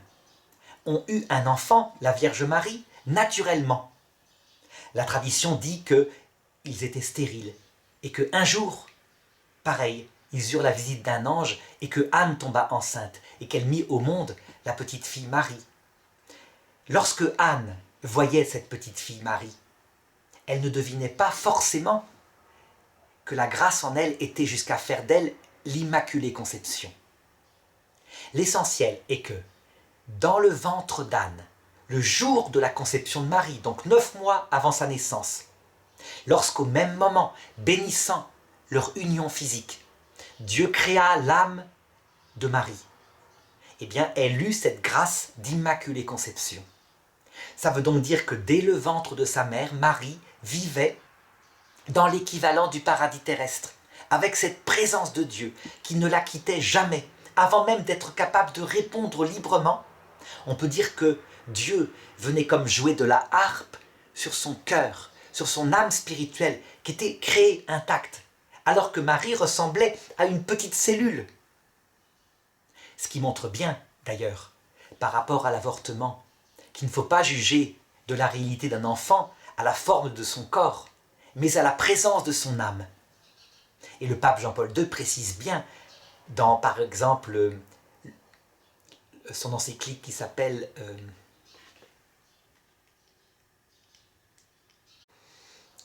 ont eu un enfant, la Vierge Marie, naturellement. La tradition dit qu'ils étaient stériles et qu'un jour, pareil, ils eurent la visite d'un ange et que Anne tomba enceinte et qu'elle mit au monde la petite fille Marie. Lorsque Anne voyait cette petite fille Marie, elle ne devinait pas forcément que la grâce en elle était jusqu'à faire d'elle l'Immaculée Conception. L'essentiel est que, dans le ventre d'Anne, le jour de la conception de Marie, donc 9 mois avant sa naissance, lorsqu'au même moment, bénissant leur union physique, Dieu créa l'âme de Marie, eh bien, elle eut cette grâce d'Immaculée Conception. Ça veut donc dire que dès le ventre de sa mère, Marie vivait dans l'équivalent du paradis terrestre, avec cette présence de Dieu qui ne la quittait jamais, avant même d'être capable de répondre librement. On peut dire que Dieu venait comme jouer de la harpe sur son cœur, sur son âme spirituelle, qui était créée intacte, alors que Marie ressemblait à une petite cellule. Ce qui montre bien, d'ailleurs, par rapport à l'avortement, qu'il ne faut pas juger de la réalité d'un enfant à la forme de son corps, mais à la présence de son âme. Et le pape Jean-Paul II précise bien, dans par exemple son encyclique qui s'appelle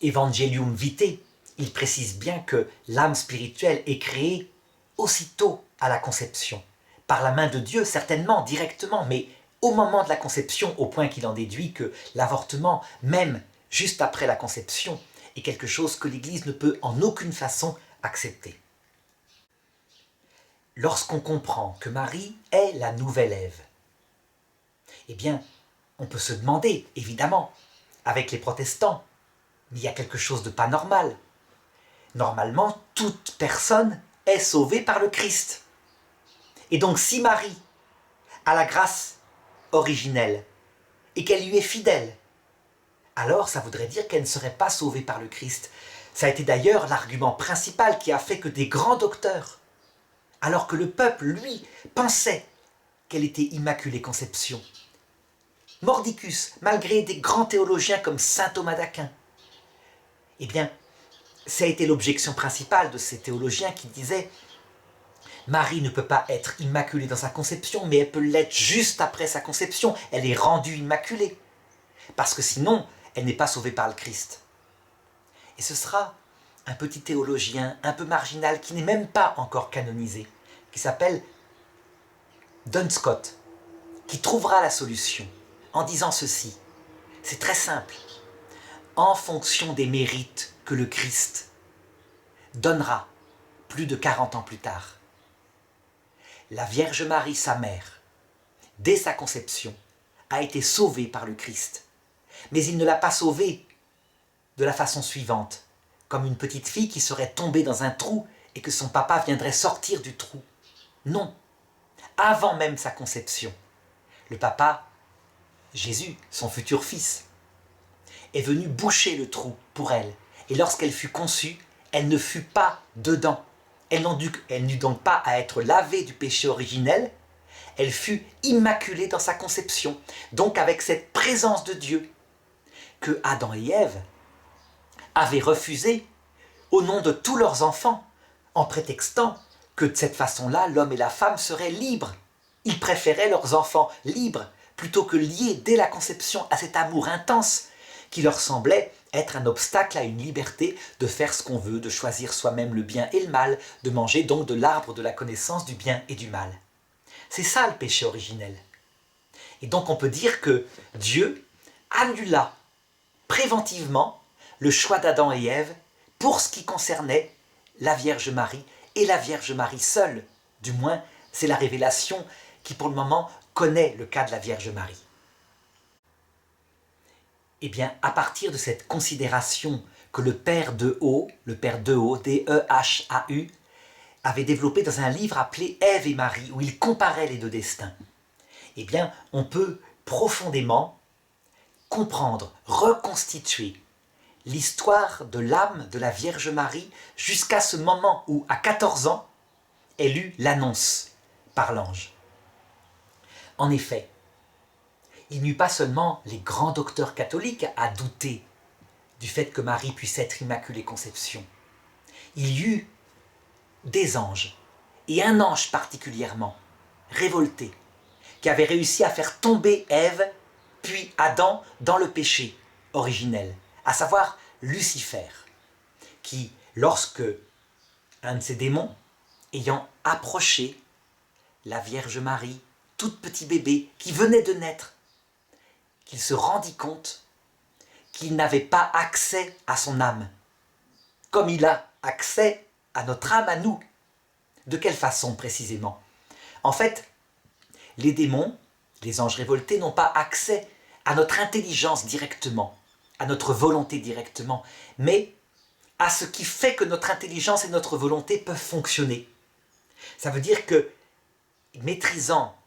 Evangelium Vitae, il précise bien que l'âme spirituelle est créée aussitôt à la conception, par la main de Dieu certainement, directement, mais au moment de la conception, au point qu'il en déduit que l'avortement, même juste après la conception, est quelque chose que l'Église ne peut en aucune façon accepter. Lorsqu'on comprend que Marie est la nouvelle Ève, eh bien, on peut se demander, évidemment, avec les protestants, mais il y a quelque chose de pas normal. Normalement, toute personne est sauvée par le Christ. Et donc, si Marie a la grâce originelle et qu'elle lui est fidèle, alors ça voudrait dire qu'elle ne serait pas sauvée par le Christ. Ça a été d'ailleurs l'argument principal qui a fait que des grands docteurs, alors que le peuple, lui, pensait qu'elle était Immaculée Conception. Mordicus, malgré des grands théologiens comme saint Thomas d'Aquin, eh bien, ça a été l'objection principale de ces théologiens qui disaient « Marie ne peut pas être immaculée dans sa conception, mais elle peut l'être juste après sa conception. Elle est rendue immaculée, parce que sinon, elle n'est pas sauvée par le Christ. » Et ce sera un petit théologien un peu marginal qui n'est même pas encore canonisé, qui s'appelle Duns Scott, qui trouvera la solution en disant ceci. C'est très simple. En fonction des mérites que le Christ donnera plus de 40 ans plus tard, la Vierge Marie, sa mère, dès sa conception, a été sauvée par le Christ. Mais il ne l'a pas sauvée de la façon suivante, comme une petite fille qui serait tombée dans un trou et que son papa viendrait sortir du trou. Non, avant même sa conception, le papa, Jésus, son futur fils, est venu boucher le trou pour elle. Et lorsqu'elle fut conçue, elle ne fut pas dedans. Elle n'eut donc pas à être lavée du péché originel, elle fut immaculée dans sa conception, donc avec cette présence de Dieu que Adam et Ève avaient refusé au nom de tous leurs enfants, en prétextant que de cette façon-là, l'homme et la femme seraient libres. Ils préféraient leurs enfants libres, plutôt que liés dès la conception à cet amour intense qui leur semblait être un obstacle à une liberté de faire ce qu'on veut, de choisir soi-même le bien et le mal, de manger donc de l'arbre de la connaissance du bien et du mal. C'est ça le péché originel. Et donc on peut dire que Dieu annula préventivement le choix d'Adam et Ève pour ce qui concernait la Vierge Marie et la Vierge Marie seule. Du moins, c'est la révélation qui pour le moment connaît le cas de la Vierge Marie. Eh bien, à partir de cette considération que le père Dehaut, D-E-H-A-U, avait développé dans un livre appelé Ève et Marie, où il comparait les deux destins, eh bien, on peut profondément comprendre, reconstituer l'histoire de l'âme de la Vierge Marie jusqu'à ce moment où, à 14 ans, elle eut l'annonce par l'ange. En effet, il n'y eut pas seulement les grands docteurs catholiques à douter du fait que Marie puisse être Immaculée Conception. Il y eut des anges, et un ange particulièrement, révolté, qui avait réussi à faire tomber Ève, puis Adam, dans le péché originel, à savoir Lucifer, qui, lorsque un de ces démons, ayant approché la Vierge Marie, toute petit bébé, qui venait de naître, qu'il se rendit compte qu'il n'avait pas accès à son âme, comme il a accès à notre âme à nous. De quelle façon précisément? En fait, les démons, les anges révoltés, n'ont pas accès à notre intelligence directement, à notre volonté directement, mais à ce qui fait que notre intelligence et notre volonté peuvent fonctionner. Ça veut dire que, maîtrisant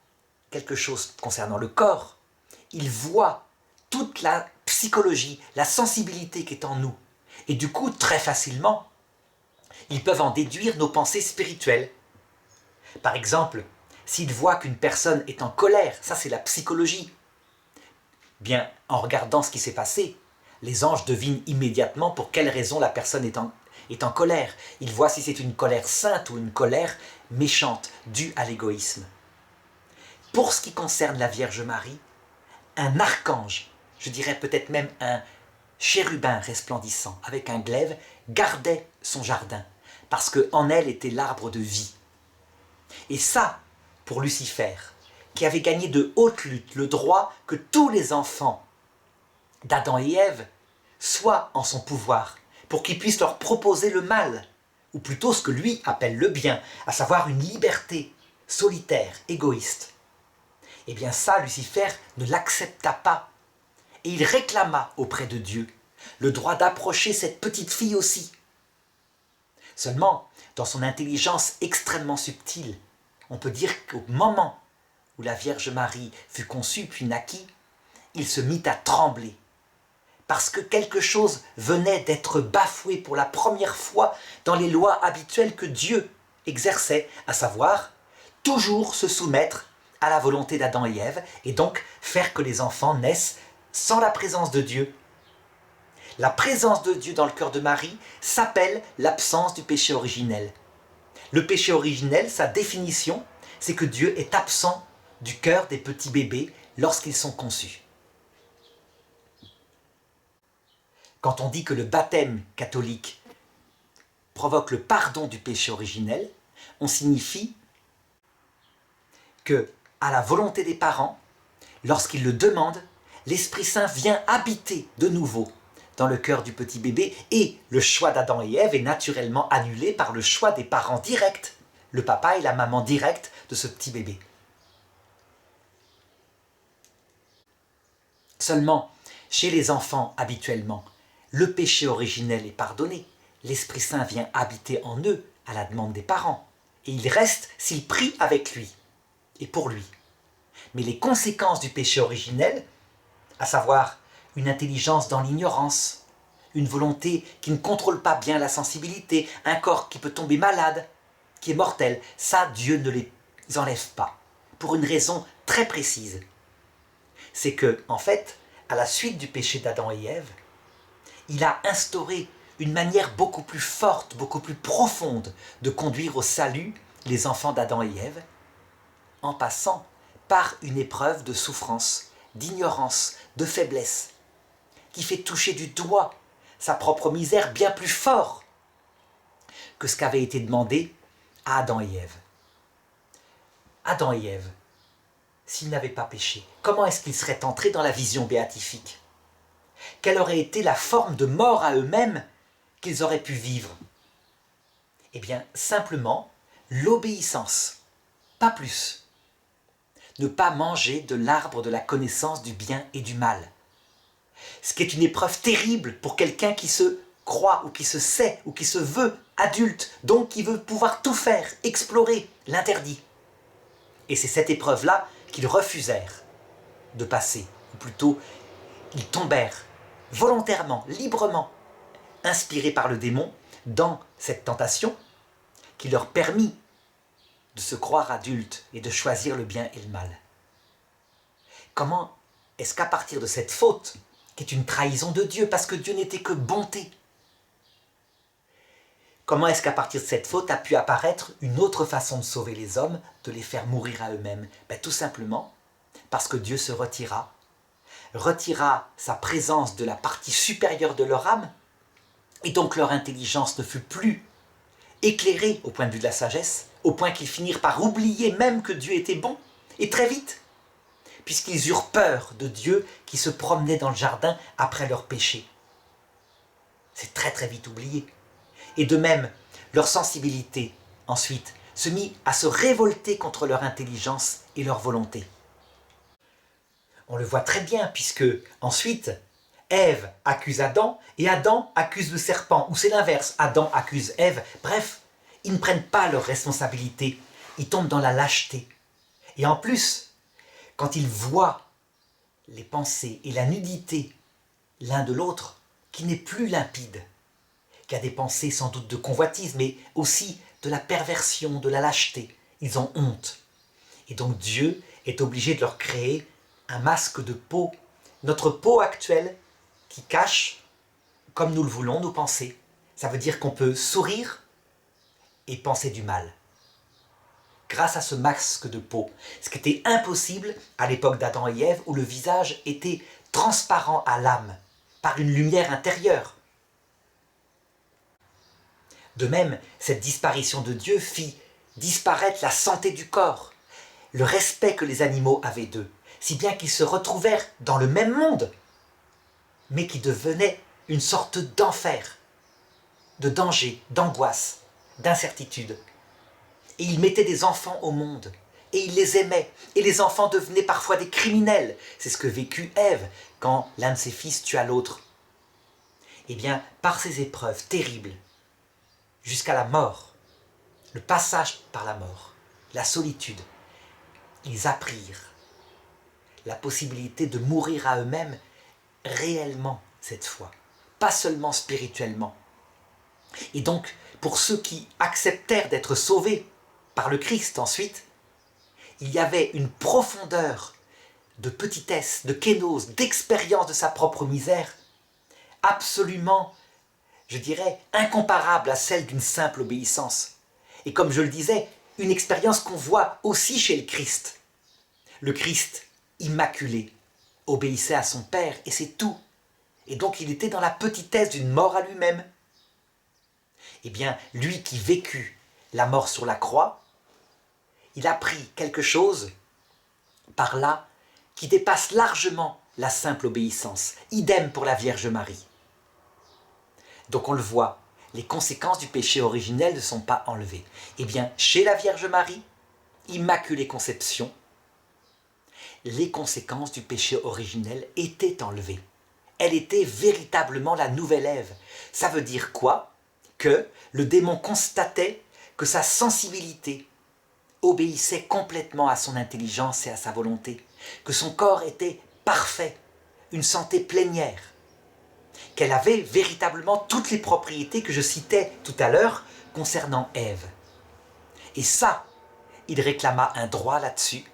quelque chose concernant le corps, ils voient toute la psychologie, la sensibilité qui est en nous. Et du coup, très facilement, ils peuvent en déduire nos pensées spirituelles. Par exemple, s'ils voient qu'une personne est en colère, ça c'est la psychologie, bien, en regardant ce qui s'est passé, les anges devinent immédiatement pour quelle raison la personne est en colère. Ils voient si c'est une colère sainte ou une colère méchante, due à l'égoïsme. Pour ce qui concerne la Vierge Marie, un archange, je dirais peut-être même un chérubin resplendissant avec un glaive, gardait son jardin, parce qu'en elle était l'arbre de vie. Et ça, pour Lucifer, qui avait gagné de haute lutte le droit que tous les enfants d'Adam et Ève soient en son pouvoir, pour qu'il puisse leur proposer le mal, ou plutôt ce que lui appelle le bien, à savoir une liberté solitaire, égoïste. Eh bien ça, Lucifer ne l'accepta pas, et il réclama auprès de Dieu le droit d'approcher cette petite fille aussi. Seulement, dans son intelligence extrêmement subtile, on peut dire qu'au moment où la Vierge Marie fut conçue puis naquit, il se mit à trembler, parce que quelque chose venait d'être bafoué pour la première fois dans les lois habituelles que Dieu exerçait, à savoir toujours se soumettre à la volonté d'Adam et Ève, et donc faire que les enfants naissent sans la présence de Dieu. La présence de Dieu dans le cœur de Marie s'appelle l'absence du péché originel. Le péché originel, sa définition, c'est que Dieu est absent du cœur des petits bébés lorsqu'ils sont conçus. Quand on dit que le baptême catholique provoque le pardon du péché originel, on signifie que, à la volonté des parents, lorsqu'ils le demandent, l'Esprit Saint vient habiter de nouveau dans le cœur du petit bébé et le choix d'Adam et Ève est naturellement annulé par le choix des parents directs, le papa et la maman directs de ce petit bébé. Seulement, chez les enfants, habituellement, le péché originel est pardonné. L'Esprit Saint vient habiter en eux à la demande des parents. Et il reste s'ils prient avec lui et pour lui. Mais les conséquences du péché originel, à savoir une intelligence dans l'ignorance, une volonté qui ne contrôle pas bien la sensibilité, un corps qui peut tomber malade, qui est mortel, ça, Dieu ne les enlève pas. Pour une raison très précise. C'est que, en fait, à la suite du péché d'Adam et Ève, il a instauré une manière beaucoup plus forte, beaucoup plus profonde de conduire au salut les enfants d'Adam et Ève, en passant par une épreuve de souffrance, d'ignorance, de faiblesse, qui fait toucher du doigt sa propre misère bien plus fort que ce qu'avait été demandé à Adam et Ève. Adam et Ève, s'ils n'avaient pas péché, comment est-ce qu'ils seraient entrés dans la vision béatifique? Quelle aurait été la forme de mort à eux-mêmes qu'ils auraient pu vivre? Eh bien, simplement, l'obéissance, pas plus. Ne pas manger de l'arbre de la connaissance du bien et du mal. Ce qui est une épreuve terrible pour quelqu'un qui se croit ou qui se sait ou qui se veut adulte, donc qui veut pouvoir tout faire, explorer l'interdit. Et c'est cette épreuve-là qu'ils refusèrent de passer, ou plutôt ils tombèrent volontairement, librement, inspirés par le démon dans cette tentation qui leur permit de se croire adultes et de choisir le bien et le mal. Comment est-ce qu'à partir de cette faute, qui est une trahison de Dieu, parce que Dieu n'était que bonté, comment est-ce qu'à partir de cette faute a pu apparaître une autre façon de sauver les hommes, de les faire mourir à eux-mêmes? Tout simplement parce que Dieu se retira sa présence de la partie supérieure de leur âme, et donc leur intelligence ne fut plus éclairés au point de vue de la sagesse, au point qu'ils finirent par oublier même que Dieu était bon, et très vite, puisqu'ils eurent peur de Dieu qui se promenait dans le jardin après leur péché. C'est très très vite oublié. Et de même, leur sensibilité, ensuite, se mit à se révolter contre leur intelligence et leur volonté. On le voit très bien, puisque ensuite, Ève accuse Adam, et Adam accuse le serpent, ou c'est l'inverse, Adam accuse Ève. Bref, ils ne prennent pas leurs responsabilités, ils tombent dans la lâcheté. Et en plus, quand ils voient les pensées et la nudité l'un de l'autre, qui n'est plus limpide, qui a des pensées sans doute de convoitise, mais aussi de la perversion, de la lâcheté, ils ont honte. Et donc Dieu est obligé de leur créer un masque de peau, notre peau actuelle, qui cache, comme nous le voulons, nos pensées. Ça veut dire qu'on peut sourire et penser du mal. Grâce à ce masque de peau, ce qui était impossible à l'époque d'Adam et Ève, où le visage était transparent à l'âme, par une lumière intérieure. De même, cette disparition de Dieu fit disparaître la santé du corps, le respect que les animaux avaient d'eux, si bien qu'ils se retrouvèrent dans le même monde, mais qui devenait une sorte d'enfer, de danger, d'angoisse, d'incertitude. Et il mettait des enfants au monde, et il les aimait, et les enfants devenaient parfois des criminels. C'est ce que vécut Ève quand l'un de ses fils tua l'autre. Eh bien, par ces épreuves terribles, jusqu'à la mort, le passage par la mort, la solitude, ils apprirent la possibilité de mourir à eux-mêmes réellement cette foi, pas seulement spirituellement. Et donc, pour ceux qui acceptèrent d'être sauvés par le Christ ensuite, il y avait une profondeur de petitesse, de kénose, d'expérience de sa propre misère, absolument, je dirais, incomparable à celle d'une simple obéissance. Et comme je le disais, une expérience qu'on voit aussi chez le Christ. Le Christ, immaculé, obéissait à son Père, et c'est tout. Et donc il était dans la petitesse d'une mort à lui-même. Eh bien, lui qui vécut la mort sur la croix, il a pris quelque chose par là qui dépasse largement la simple obéissance. Idem pour la Vierge Marie. Donc on le voit, les conséquences du péché originel ne sont pas enlevées. Eh bien, chez la Vierge Marie, Immaculée Conception, les conséquences du péché originel étaient enlevées. Elle était véritablement la nouvelle Ève. Ça veut dire quoi? Que le démon constatait que sa sensibilité obéissait complètement à son intelligence et à sa volonté, que son corps était parfait, une santé plénière, qu'elle avait véritablement toutes les propriétés que je citais tout à l'heure concernant Ève. Et ça, il réclama un droit là-dessus,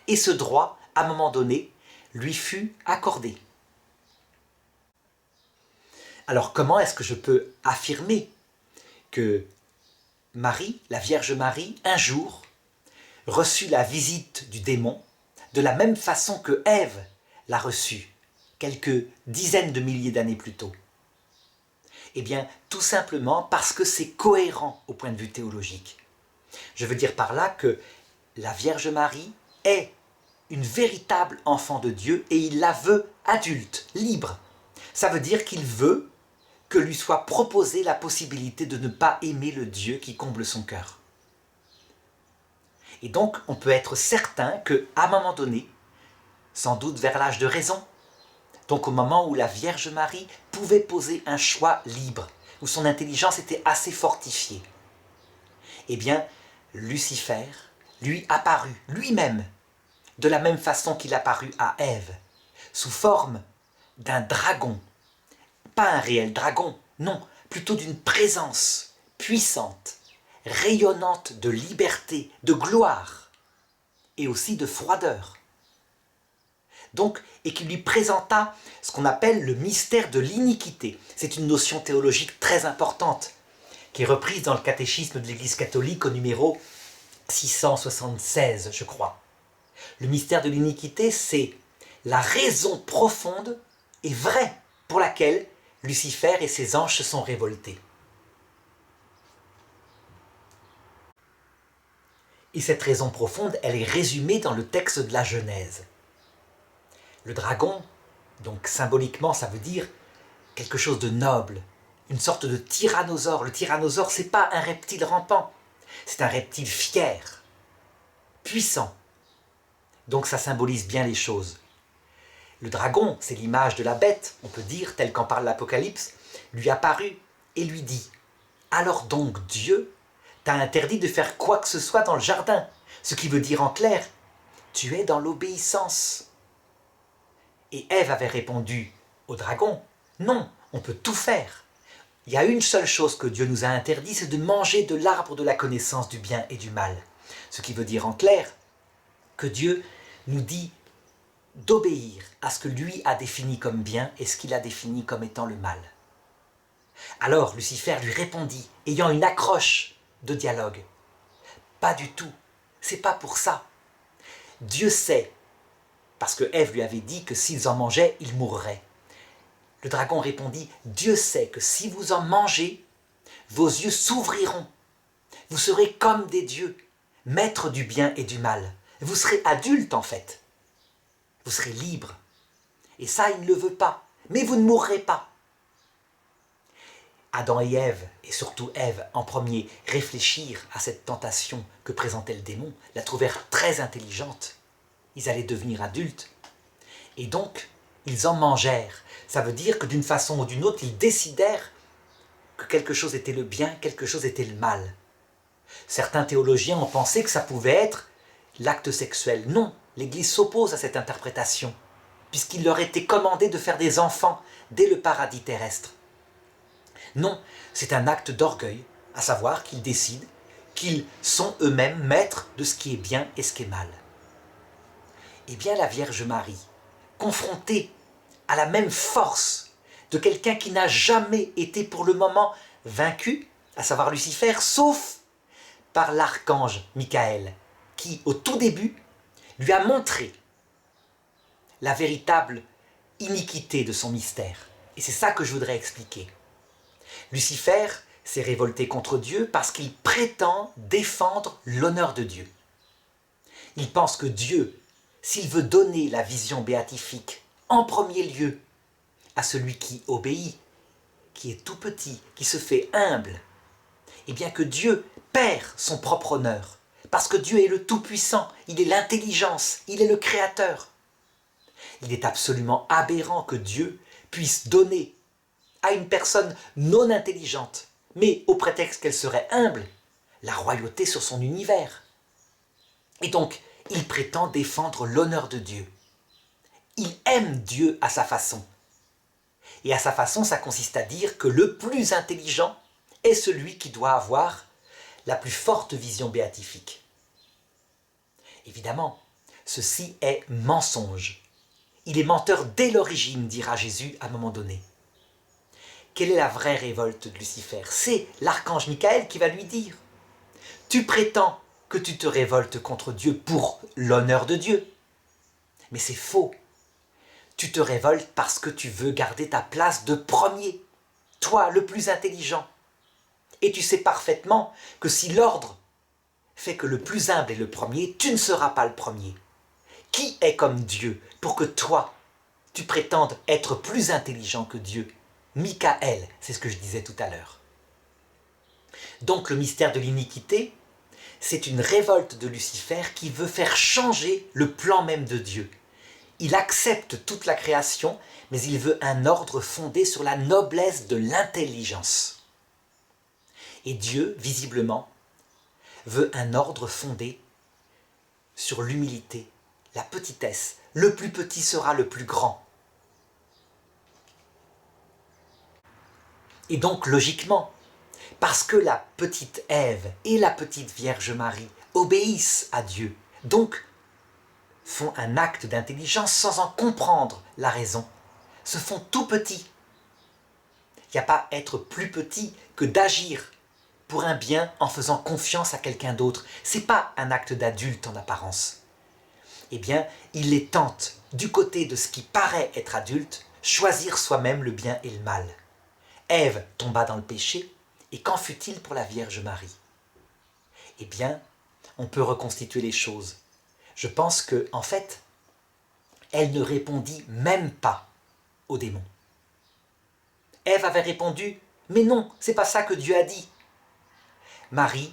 et ce droit, à un moment donné, lui fut accordé. Alors comment est-ce que je peux affirmer que Marie, la Vierge Marie, un jour, reçut la visite du démon de la même façon que Ève l'a reçue, quelques dizaines de milliers d'années plus tôt? Eh bien, tout simplement parce que c'est cohérent au point de vue théologique. Je veux dire par là que la Vierge Marie est une véritable enfant de Dieu et il la veut adulte, libre. Ça veut dire qu'il veut que lui soit proposée la possibilité de ne pas aimer le Dieu qui comble son cœur. Et donc, on peut être certain qu'à un moment donné, sans doute vers l'âge de raison, donc au moment où la Vierge Marie pouvait poser un choix libre, où son intelligence était assez fortifiée, eh bien, Lucifer lui apparut lui-même, de la même façon qu'il apparut à Ève, sous forme d'un dragon. Pas un réel dragon, non, plutôt d'une présence puissante, rayonnante de liberté, de gloire, et aussi de froideur. Donc, et qui lui présenta ce qu'on appelle le mystère de l'iniquité. C'est une notion théologique très importante, qui est reprise dans le catéchisme de l'Église catholique au numéro 676, je crois. Le mystère de l'iniquité, c'est la raison profonde et vraie pour laquelle Lucifer et ses anges se sont révoltés. Et cette raison profonde, elle est résumée dans le texte de la Genèse. Le dragon, donc symboliquement, ça veut dire quelque chose de noble, une sorte de tyrannosaure. Le tyrannosaure, c'est pas un reptile rampant, c'est un reptile fier, puissant. Donc ça symbolise bien les choses. Le dragon, c'est l'image de la bête, on peut dire, tel qu'en parle l'Apocalypse, lui apparut et lui dit « Alors donc Dieu t'a interdit de faire quoi que ce soit dans le jardin », ce qui veut dire en clair « Tu es dans l'obéissance ». Et Ève avait répondu au dragon « Non, on peut tout faire. Il y a une seule chose que Dieu nous a interdit, c'est de manger de l'arbre de la connaissance du bien et du mal. » Ce qui veut dire en clair que Dieu nous dit d'obéir à ce que lui a défini comme bien et ce qu'il a défini comme étant le mal. Alors Lucifer lui répondit, ayant une accroche de dialogue. Pas du tout, c'est pas pour ça. Dieu sait, parce que Ève lui avait dit que s'ils en mangeaient, ils mourraient. Le dragon répondit, Dieu sait que si vous en mangez, vos yeux s'ouvriront. Vous serez comme des dieux, maîtres du bien et du mal. Vous serez adultes en fait. Vous serez libre. Et ça, il ne le veut pas. Mais vous ne mourrez pas. Adam et Ève, et surtout Ève en premier, réfléchirent à cette tentation que présentait le démon, la trouvèrent très intelligente. Ils allaient devenir adultes. Et donc, ils en mangèrent. Ça veut dire que d'une façon ou d'une autre, ils décidèrent que quelque chose était le bien, quelque chose était le mal. Certains théologiens ont pensé que ça pouvait être l'acte sexuel. Non, l'Église s'oppose à cette interprétation. puisqu'il leur était commandé de faire des enfants dès le paradis terrestre. Non, c'est un acte d'orgueil, à savoir qu'ils décident qu'ils sont eux-mêmes maîtres de ce qui est bien et ce qui est mal. Eh bien la Vierge Marie, confrontée à la même force de quelqu'un qui n'a jamais été pour le moment vaincu, à savoir Lucifer, sauf par l'archange Michael, qui au tout début lui a montré la véritable iniquité de son mystère. Et c'est ça que je voudrais expliquer. Lucifer s'est révolté contre Dieu parce qu'il prétend défendre l'honneur de Dieu. Il pense que Dieu, s'il veut donner la vision béatifique en premier lieu à celui qui obéit, qui est tout petit, qui se fait humble, et bien que Dieu perd son propre honneur, parce que Dieu est le Tout-Puissant, il est l'intelligence, il est le Créateur. Il est absolument aberrant que Dieu puisse donner à une personne non intelligente, mais au prétexte qu'elle serait humble, la royauté sur son univers. Et donc, il prétend défendre l'honneur de Dieu. Il aime Dieu à sa façon. Et à sa façon, ça consiste à dire que le plus intelligent est celui qui doit avoir la plus forte vision béatifique. Évidemment, ceci est mensonge. Il est menteur dès l'origine, dira Jésus à un moment donné. Quelle est la vraie révolte de Lucifer? C'est l'archange Michael qui va lui dire « Tu prétends que tu te révoltes contre Dieu pour l'honneur de Dieu. Mais c'est faux. Tu te révoltes parce que tu veux garder ta place de premier, toi le plus intelligent. Et tu sais parfaitement que si l'ordre fait que le plus humble est le premier, tu ne seras pas le premier. Qui est comme Dieu pour que toi, tu prétendes être plus intelligent que Dieu? Michael, c'est ce que je disais tout à l'heure. Donc le mystère de l'iniquité, c'est une révolte de Lucifer qui veut faire changer le plan même de Dieu. Il accepte toute la création, mais il veut un ordre fondé sur la noblesse de l'intelligence. Et Dieu, visiblement, veut un ordre fondé sur l'humilité, la petitesse. Le plus petit sera le plus grand. Et donc, logiquement, parce que la petite Ève et la petite Vierge Marie obéissent à Dieu, donc font un acte d'intelligence sans en comprendre la raison, se font tout petits. Il n'y a pas être plus petit que d'agir pour un bien en faisant confiance à quelqu'un d'autre. Ce n'est pas un acte d'adulte en apparence. Eh bien, il les tente, du côté de ce qui paraît être adulte, choisir soi-même le bien et le mal. Ève tomba dans le péché, et qu'en fut-il pour la Vierge Marie? Eh bien, on peut reconstituer les choses. Je pense que, en fait, elle ne répondit même pas au démon. Ève avait répondu « Mais non, c'est pas ça que Dieu a dit ». Marie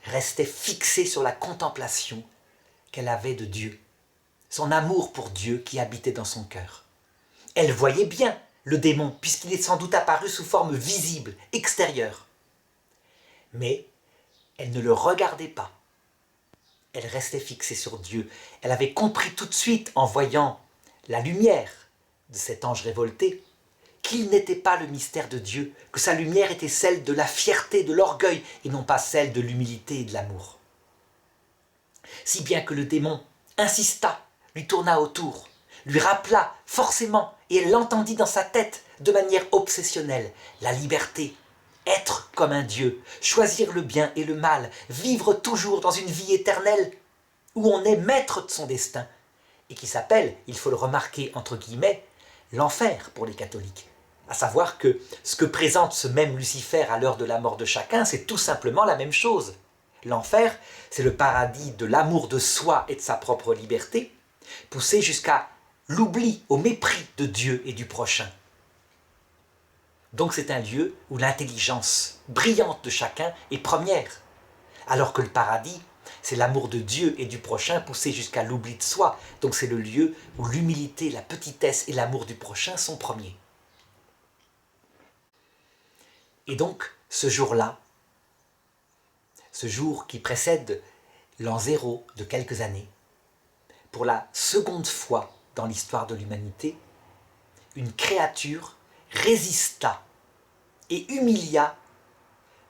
restait fixée sur la contemplation qu'elle avait de Dieu, son amour pour Dieu qui habitait dans son cœur. Elle voyait bien le démon, puisqu'il est sans doute apparu sous forme visible, extérieure. Mais elle ne le regardait pas. Elle restait fixée sur Dieu. Elle avait compris tout de suite, en voyant la lumière de cet ange révolté, qu'il n'était pas le mystère de Dieu, que sa lumière était celle de la fierté, de l'orgueil, et non pas celle de l'humilité et de l'amour. Si bien que le démon insista, lui tourna autour, lui rappela forcément, et elle l'entendit dans sa tête de manière obsessionnelle, la liberté, être comme un Dieu, choisir le bien et le mal, vivre toujours dans une vie éternelle où on est maître de son destin, et qui s'appelle, il faut le remarquer entre guillemets, l'enfer pour les catholiques. À savoir que ce que présente ce même Lucifer à l'heure de la mort de chacun, c'est tout simplement la même chose. L'enfer, c'est le paradis de l'amour de soi et de sa propre liberté, poussé jusqu'à l'oubli, au mépris de Dieu et du prochain. Donc c'est un lieu où l'intelligence brillante de chacun est première, alors que le paradis, c'est l'amour de Dieu et du prochain poussé jusqu'à l'oubli de soi. Donc c'est le lieu où l'humilité, la petitesse et l'amour du prochain sont premiers. Et donc, ce jour-là, ce jour qui précède l'an 0 de quelques années, pour la seconde fois, dans l'histoire de l'humanité, une créature résista et humilia,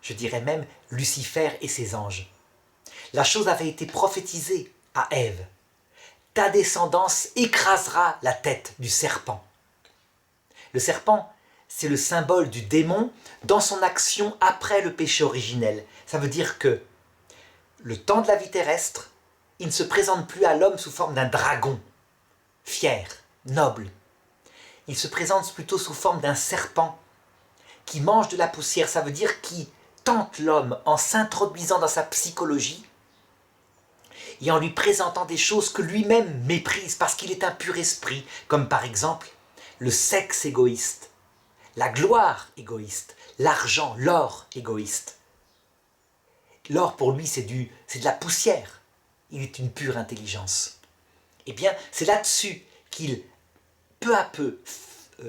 je dirais même, Lucifer et ses anges. La chose avait été prophétisée à Ève. Ta descendance écrasera la tête du serpent. Le serpent, c'est le symbole du démon dans son action après le péché originel. Ça veut dire que le temps de la vie terrestre, il ne se présente plus à l'homme sous forme d'un dragon, fier, noble. Il se présente plutôt sous forme d'un serpent qui mange de la poussière. Ça veut dire qui tente l'homme en s'introduisant dans sa psychologie et en lui présentant des choses que lui-même méprise parce qu'il est un pur esprit, comme par exemple le sexe égoïste, la gloire égoïste, l'argent, l'or égoïste. L'or pour lui c'est de la poussière, il est une pure intelligence. Eh bien c'est là-dessus qu'il peu à peu,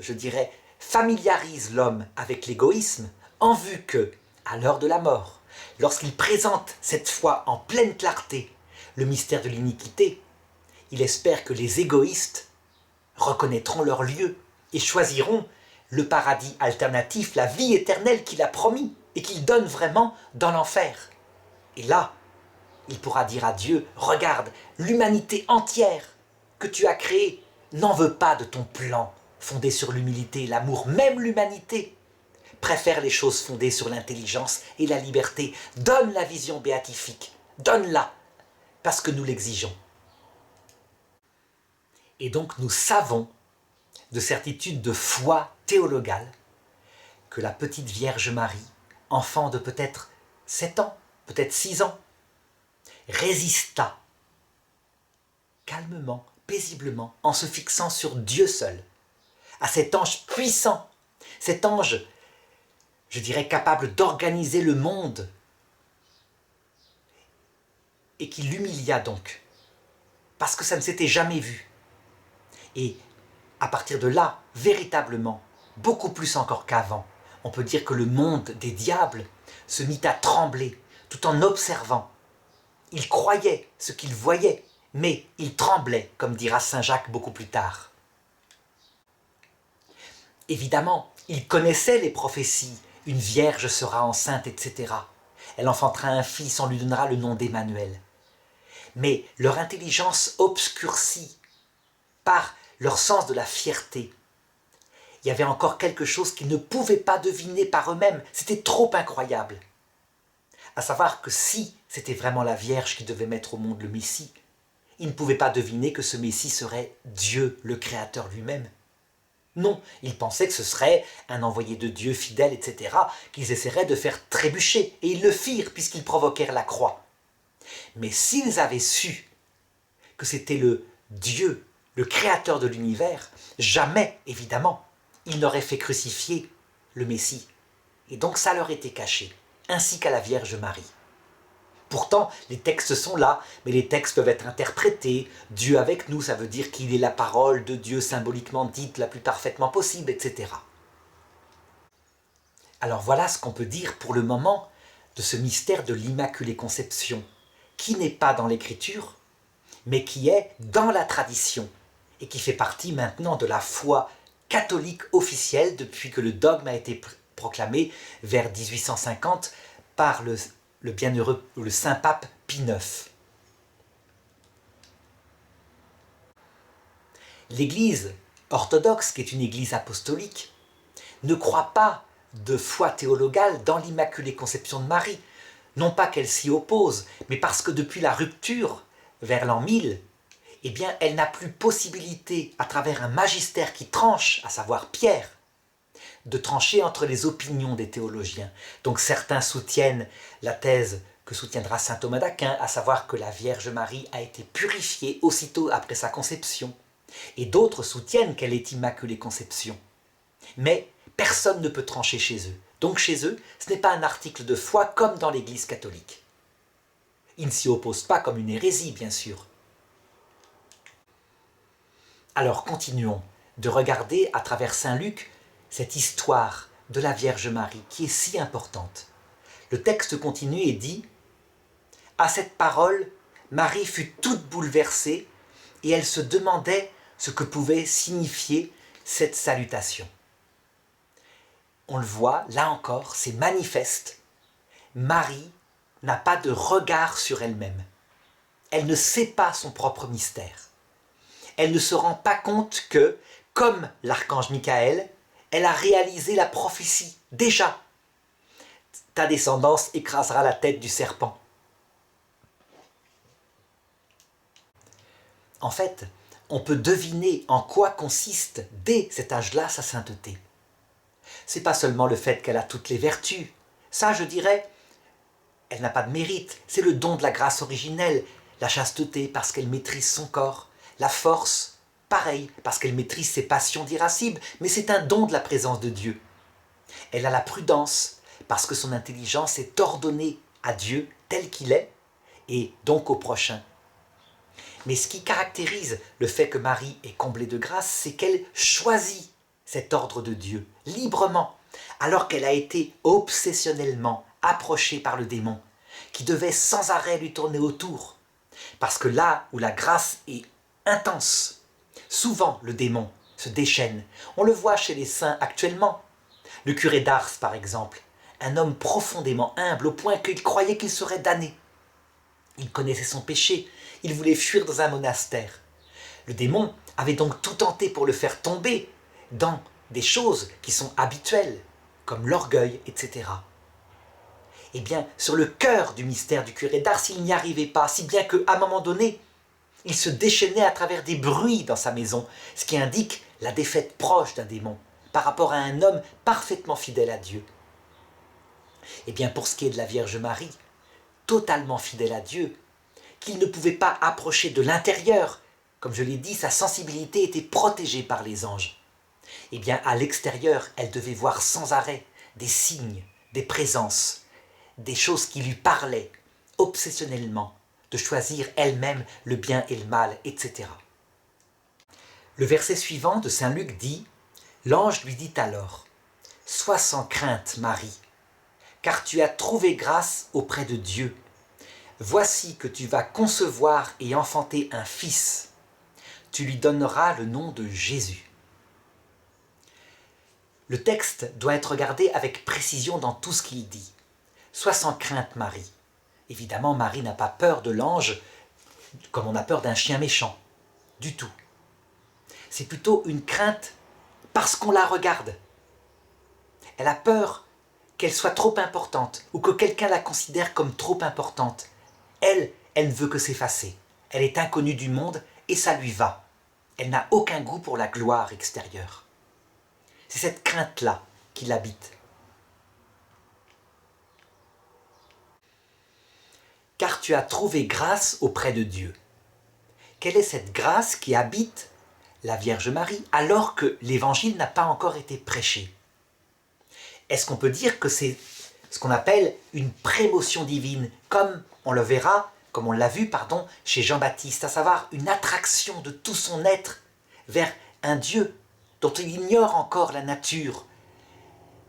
je dirais, familiarise l'homme avec l'égoïsme en vue que, à l'heure de la mort, lorsqu'il présente cette fois en pleine clarté le mystère de l'iniquité, il espère que les égoïstes reconnaîtront leur lieu et choisiront le paradis alternatif, la vie éternelle qu'il a promis et qu'il donne vraiment dans l'enfer. Et là, il pourra dire à Dieu, regarde, l'humanité entière que tu as créée n'en veut pas de ton plan fondé sur l'humilité et l'amour. Même l'humanité préfère les choses fondées sur l'intelligence et la liberté. Donne la vision béatifique, donne-la, parce que nous l'exigeons. Et donc nous savons, de certitude de foi théologale, que la petite Vierge Marie, enfant de peut-être 7 ans, peut-être 6 ans, résista calmement, paisiblement, en se fixant sur Dieu seul, à cet ange puissant, cet ange, je dirais, capable d'organiser le monde, et qui l'humilia donc, parce que ça ne s'était jamais vu. Et à partir de là, véritablement, beaucoup plus encore qu'avant, on peut dire que le monde des diables se mit à trembler, tout en observant. Il croyait ce qu'il voyait, mais il tremblait, comme dira saint Jacques beaucoup plus tard. Évidemment, il connaissait les prophéties, une vierge sera enceinte, etc. Elle enfantera un fils, on lui donnera le nom d'Emmanuel. Mais leur intelligence obscurcie par leur sens de la fierté. Il y avait encore quelque chose qu'ils ne pouvaient pas deviner par eux-mêmes, c'était trop incroyable. À savoir que si c'était vraiment la Vierge qui devait mettre au monde le Messie, ils ne pouvaient pas deviner que ce Messie serait Dieu, le Créateur lui-même. Non, ils pensaient que ce serait un envoyé de Dieu fidèle, etc., qu'ils essaieraient de faire trébucher, et ils le firent puisqu'ils provoquèrent la croix. Mais s'ils avaient su que c'était le Dieu, le Créateur de l'univers, jamais, évidemment, ils n'auraient fait crucifier le Messie. Et donc ça leur était caché, ainsi qu'à la Vierge Marie. Pourtant, les textes sont là, mais les textes peuvent être interprétés. Dieu avec nous, ça veut dire qu'il est la parole de Dieu symboliquement dite la plus parfaitement possible, etc. Alors voilà ce qu'on peut dire pour le moment de ce mystère de l'Immaculée Conception, qui n'est pas dans l'Écriture, mais qui est dans la tradition, et qui fait partie maintenant de la foi catholique officielle depuis que le dogme a été proclamé vers 1850 par le bienheureux, le saint pape Pie IX. L'Église orthodoxe, qui est une Église apostolique, ne croit pas de foi théologale dans l'Immaculée Conception de Marie. Non pas qu'elle s'y oppose, mais parce que depuis la rupture vers l'an 1000, eh bien, elle n'a plus possibilité, à travers un magistère qui tranche, à savoir Pierre, de trancher entre les opinions des théologiens. Donc certains soutiennent la thèse que soutiendra saint Thomas d'Aquin, à savoir que la Vierge Marie a été purifiée aussitôt après sa conception. Et d'autres soutiennent qu'elle est Immaculée Conception. Mais personne ne peut trancher chez eux. Donc chez eux, ce n'est pas un article de foi comme dans l'Église catholique. Ils ne s'y opposent pas comme une hérésie, bien sûr. Alors continuons de regarder à travers saint Luc cette histoire de la Vierge Marie qui est si importante. Le texte continue et dit « À cette parole, Marie fut toute bouleversée et elle se demandait ce que pouvait signifier cette salutation. On le voit, là encore, c'est manifeste. Marie n'a pas de regard sur elle-même. Elle ne sait pas son propre mystère. Elle ne se rend pas compte que, comme l'archange Michael, elle a réalisé la prophétie, déjà. Ta descendance écrasera la tête du serpent. En fait, on peut deviner en quoi consiste, dès cet âge-là, sa sainteté. C'est pas seulement le fait qu'elle a toutes les vertus. Ça, je dirais, elle n'a pas de mérite. C'est le don de la grâce originelle. La chasteté, parce qu'elle maîtrise son corps. La force, pareil, parce qu'elle maîtrise ses passions d'irascible. Mais c'est un don de la présence de Dieu. Elle a la prudence, parce que son intelligence est ordonnée à Dieu tel qu'il est, et donc au prochain. Mais ce qui caractérise le fait que Marie est comblée de grâce, c'est qu'elle choisit cet ordre de Dieu, librement, alors qu'elle a été obsessionnellement approchée par le démon, qui devait sans arrêt lui tourner autour. Parce que là où la grâce est intense, souvent le démon se déchaîne. On le voit chez les saints actuellement. Le curé d'Ars, par exemple, un homme profondément humble au point qu'il croyait qu'il serait damné. Il connaissait son péché, il voulait fuir dans un monastère. Le démon avait donc tout tenté pour le faire tomber dans des choses qui sont habituelles, comme l'orgueil, etc. Eh bien, sur le cœur du mystère du curé d'Ars, il n'y arrivait pas, si bien qu'à un moment donné, il se déchaînait à travers des bruits dans sa maison, ce qui indique la défaite proche d'un démon par rapport à un homme parfaitement fidèle à Dieu. Eh bien, pour ce qui est de la Vierge Marie, totalement fidèle à Dieu, qu'il ne pouvait pas approcher de l'intérieur, comme je l'ai dit, sa sensibilité était protégée par les anges. Eh bien, à l'extérieur, elle devait voir sans arrêt des signes, des présences, des choses qui lui parlaient, obsessionnellement, de choisir elle-même le bien et le mal, etc. Le verset suivant de Saint Luc dit « L'ange lui dit alors, « Sois sans crainte, Marie, car tu as trouvé grâce auprès de Dieu. Voici que tu vas concevoir et enfanter un fils. Tu lui donneras le nom de Jésus. » Le texte doit être regardé avec précision dans tout ce qu'il dit. « Sois sans crainte, Marie. » Évidemment, Marie n'a pas peur de l'ange comme on a peur d'un chien méchant. Du tout. C'est plutôt une crainte parce qu'on la regarde. Elle a peur qu'elle soit trop importante ou que quelqu'un la considère comme trop importante. Elle ne veut que s'effacer. Elle est inconnue du monde et ça lui va. Elle n'a aucun goût pour la gloire extérieure. C'est cette crainte-là qui l'habite. Car tu as trouvé grâce auprès de Dieu. Quelle est cette grâce qui habite la Vierge Marie alors que l'Évangile n'a pas encore été prêché? Est-ce qu'on peut dire que c'est ce qu'on appelle une prémotion divine, comme on le verra, comme on l'a vu, chez Jean-Baptiste, à savoir une attraction de tout son être vers un Dieu dont il ignore encore la nature,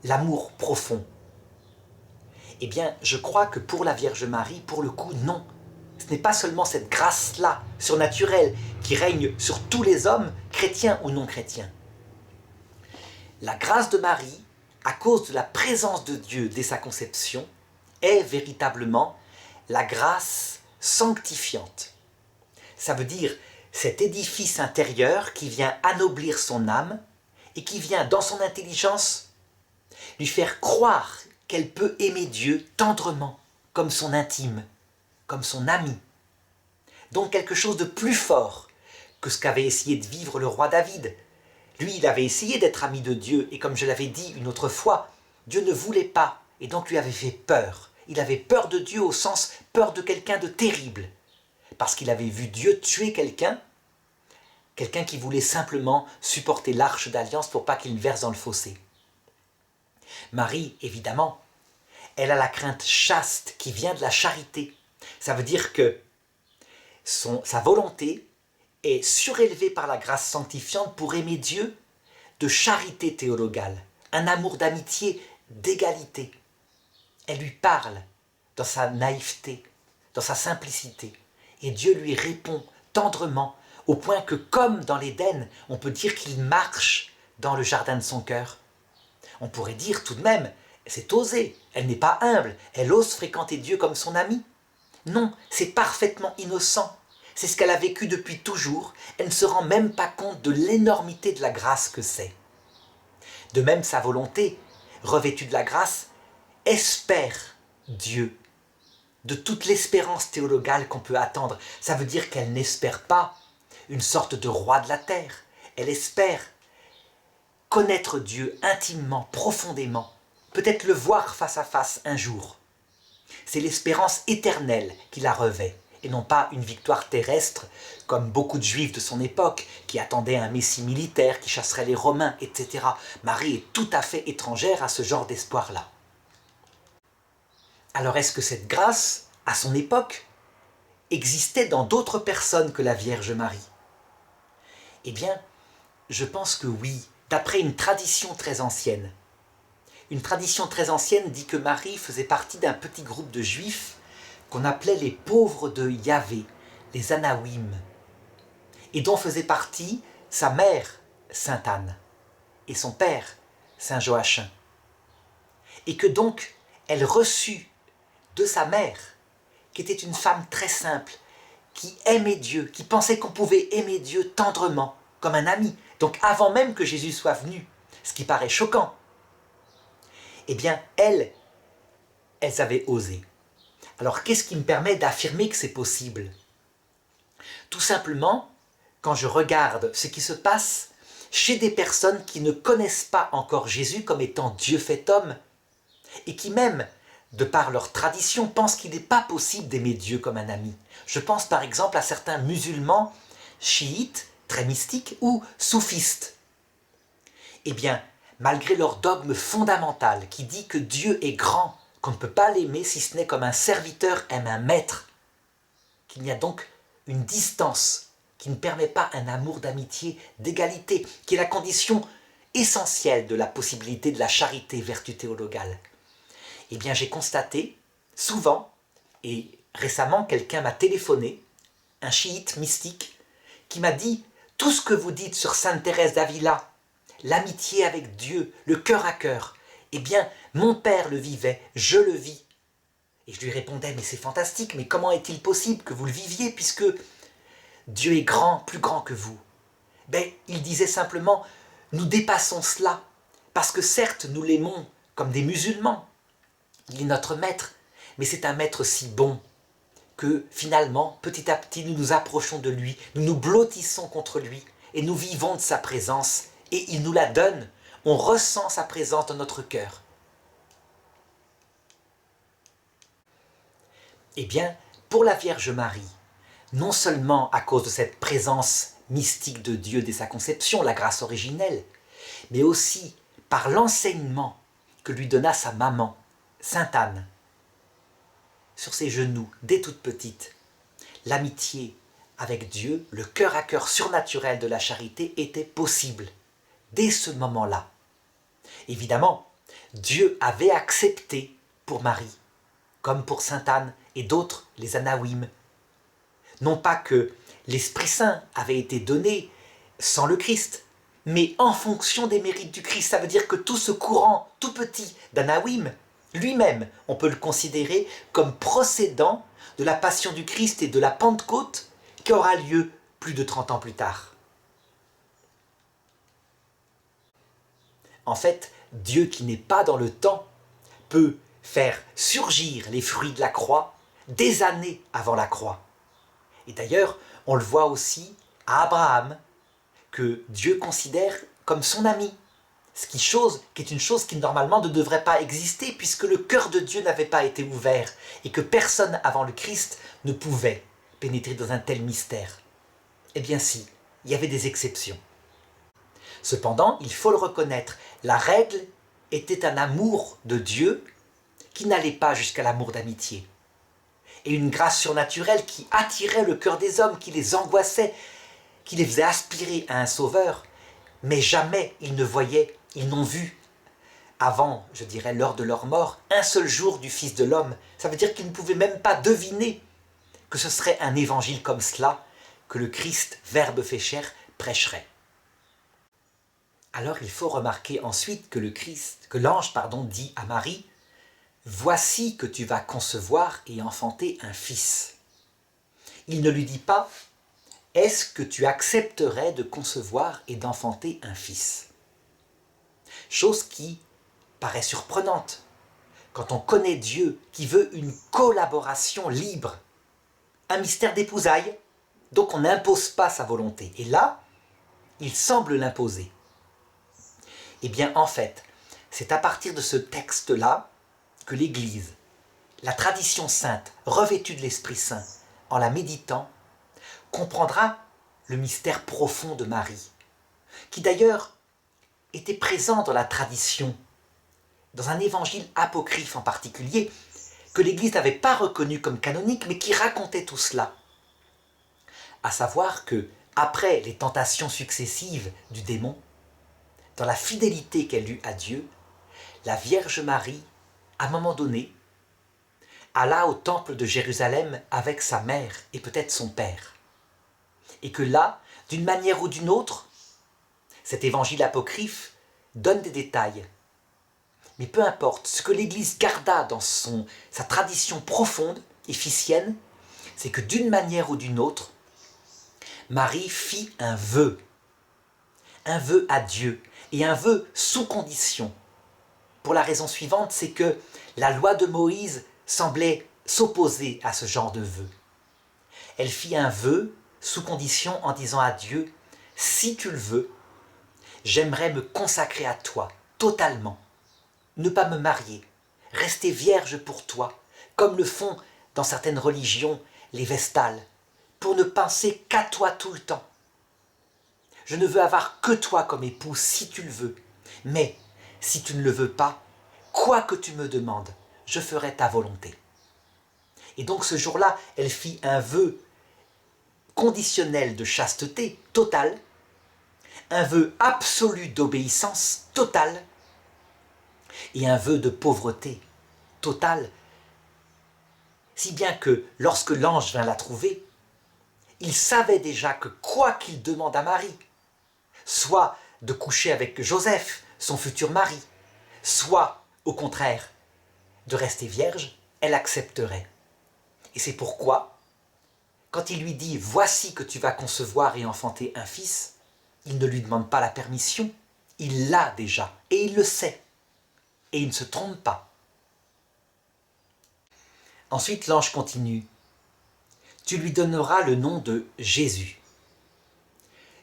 l'amour profond? Eh bien, je crois que pour la Vierge Marie, pour le coup, non. Ce n'est pas seulement cette grâce-là, surnaturelle, qui règne sur tous les hommes, chrétiens ou non chrétiens. La grâce de Marie, à cause de la présence de Dieu dès sa conception, est véritablement la grâce sanctifiante. Ça veut dire cet édifice intérieur qui vient anoblir son âme et qui vient, dans son intelligence, lui faire croire qu'elle peut aimer Dieu tendrement, comme son intime, comme son ami. Donc quelque chose de plus fort que ce qu'avait essayé de vivre le roi David. Lui, il avait essayé d'être ami de Dieu, et comme je l'avais dit une autre fois, Dieu ne voulait pas, et donc lui avait fait peur. Il avait peur de Dieu au sens peur de quelqu'un de terrible, parce qu'il avait vu Dieu tuer quelqu'un qui voulait simplement supporter l'arche d'alliance pour pas qu'il verse dans le fossé. Marie, évidemment, elle a la crainte chaste qui vient de la charité. Ça veut dire que sa volonté est surélevée par la grâce sanctifiante pour aimer Dieu de charité théologale, un amour d'amitié, d'égalité. Elle lui parle dans sa naïveté, dans sa simplicité, et Dieu lui répond tendrement au point que, comme dans l'Éden, on peut dire qu'il marche dans le jardin de son cœur. On pourrait dire tout de même, c'est osé, elle n'est pas humble, elle ose fréquenter Dieu comme son ami. Non, c'est parfaitement innocent. C'est ce qu'elle a vécu depuis toujours. Elle ne se rend même pas compte de l'énormité de la grâce que c'est. De même, sa volonté, revêtue de la grâce, espère Dieu. De toute l'espérance théologale qu'on peut attendre. Ça veut dire qu'elle n'espère pas une sorte de roi de la terre. Elle espère connaître Dieu intimement, profondément, peut-être le voir face à face un jour. C'est l'espérance éternelle qui la revêt, et non pas une victoire terrestre, comme beaucoup de juifs de son époque, qui attendaient un messie militaire qui chasserait les Romains, etc. Marie est tout à fait étrangère à ce genre d'espoir-là. Alors est-ce que cette grâce, à son époque, existait dans d'autres personnes que la Vierge Marie? Eh bien, je pense que oui, d'après une tradition très ancienne. Une tradition très ancienne dit que Marie faisait partie d'un petit groupe de juifs qu'on appelait les pauvres de Yahvé, les Anawim, et dont faisait partie sa mère, Sainte Anne, et son père, Saint Joachim. Et que donc, elle reçut de sa mère, qui était une femme très simple, qui aimait Dieu, qui pensait qu'on pouvait aimer Dieu tendrement, comme un ami, donc avant même que Jésus soit venu, ce qui paraît choquant. Eh bien, elles avaient osé. Alors, qu'est-ce qui me permet d'affirmer que c'est possible? Tout simplement, quand je regarde ce qui se passe chez des personnes qui ne connaissent pas encore Jésus comme étant Dieu fait homme, et qui même, de par leur tradition, pensent qu'il n'est pas possible d'aimer Dieu comme un ami. Je pense par exemple à certains musulmans chiites, très mystiques, ou soufistes. Eh bien, malgré leur dogme fondamental qui dit que Dieu est grand, qu'on ne peut pas l'aimer si ce n'est comme un serviteur aime un maître, qu'il y a donc une distance qui ne permet pas un amour d'amitié, d'égalité, qui est la condition essentielle de la possibilité de la charité, vertu théologale. Eh bien, j'ai constaté, souvent, et récemment, quelqu'un m'a téléphoné, un chiite mystique, qui m'a dit « Tout ce que vous dites sur Sainte Thérèse d'Avila, l'amitié avec Dieu, le cœur à cœur, eh bien, mon père le vivait, je le vis. » Et je lui répondais « Mais c'est fantastique, mais comment est-il possible que vous le viviez, puisque Dieu est grand, plus grand que vous ?» Ben, il disait simplement « Nous dépassons cela, parce que certes, nous l'aimons comme des musulmans, il est notre maître, mais c'est un maître si bon que finalement, petit à petit, nous nous approchons de lui, nous nous blottissons contre lui et nous vivons de sa présence et il nous la donne. On ressent sa présence dans notre cœur. Eh bien, pour la Vierge Marie, non seulement à cause de cette présence mystique de Dieu dès sa conception, la grâce originelle, mais aussi par l'enseignement que lui donna sa maman, Sainte Anne, sur ses genoux, dès toute petite. L'amitié avec Dieu, le cœur à cœur surnaturel de la charité était possible, dès ce moment-là. Évidemment, Dieu avait accepté pour Marie, comme pour Sainte Anne et d'autres, les Anawim. Non pas que l'Esprit Saint avait été donné sans le Christ, mais en fonction des mérites du Christ. Ça veut dire que tout ce courant tout petit d'Anawim, lui-même, on peut le considérer comme procédant de la passion du Christ et de la Pentecôte qui aura lieu plus de 30 ans plus tard. En fait, Dieu qui n'est pas dans le temps peut faire surgir les fruits de la croix des années avant la croix. Et d'ailleurs, on le voit aussi à Abraham, que Dieu considère comme son ami. Ce qui est une chose qui normalement ne devrait pas exister puisque le cœur de Dieu n'avait pas été ouvert et que personne avant le Christ ne pouvait pénétrer dans un tel mystère. Eh bien si, il y avait des exceptions. Cependant, il faut le reconnaître, la règle était un amour de Dieu qui n'allait pas jusqu'à l'amour d'amitié. Et une grâce surnaturelle qui attirait le cœur des hommes, qui les angoissait, qui les faisait aspirer à un sauveur, mais jamais ils ne voyaient, ils n'ont vu, avant, je dirais, l'heure de leur mort, un seul jour du Fils de l'homme. Ça veut dire qu'ils ne pouvaient même pas deviner que ce serait un évangile comme cela que le Christ, Verbe fait chair, prêcherait. Alors il faut remarquer ensuite que l'ange dit à Marie « Voici que tu vas concevoir et enfanter un fils ». Il ne lui dit pas « Est-ce que tu accepterais de concevoir et d'enfanter un fils ?» Chose qui paraît surprenante quand on connaît Dieu qui veut une collaboration libre, un mystère d'épousailles, donc on n'impose pas sa volonté. Et là, il semble l'imposer. Eh bien, en fait, c'est à partir de ce texte-là que l'Église, la tradition sainte, revêtue de l'Esprit Saint, en la méditant, comprendra le mystère profond de Marie, qui d'ailleurs était présent dans la tradition, dans un évangile apocryphe en particulier, que l'Église n'avait pas reconnu comme canonique, mais qui racontait tout cela. À savoir que, après les tentations successives du démon, dans la fidélité qu'elle eut à Dieu, la Vierge Marie, à un moment donné, alla au temple de Jérusalem avec sa mère et peut-être son père. Et que là, d'une manière ou d'une autre, cet évangile apocryphe donne des détails. Mais peu importe, ce que l'Église garda dans sa tradition profonde, éphicienne, c'est que d'une manière ou d'une autre, Marie fit un vœu à Dieu, et un vœu sous condition. Pour la raison suivante, c'est que la loi de Moïse semblait s'opposer à ce genre de vœu. Elle fit un vœu sous condition en disant à Dieu « Si tu le veux, j'aimerais me consacrer à toi totalement, ne pas me marier, rester vierge pour toi, comme le font dans certaines religions les vestales, pour ne penser qu'à toi tout le temps. Je ne veux avoir que toi comme époux si tu le veux. Mais si tu ne le veux pas, quoi que tu me demandes, je ferai ta volonté. » Et donc ce jour-là, elle fit un vœu conditionnel de chasteté totale, un vœu absolu d'obéissance totale et un vœu de pauvreté totale, si bien que lorsque l'ange vint la trouver, il savait déjà que quoi qu'il demande à Marie, soit de coucher avec Joseph, son futur mari, soit, au contraire, de rester vierge, elle accepterait. Et c'est pourquoi, quand il lui dit « Voici que tu vas concevoir et enfanter un fils », il ne lui demande pas la permission, il l'a déjà, et il le sait, et il ne se trompe pas. Ensuite, l'ange continue « Tu lui donneras le nom de Jésus ».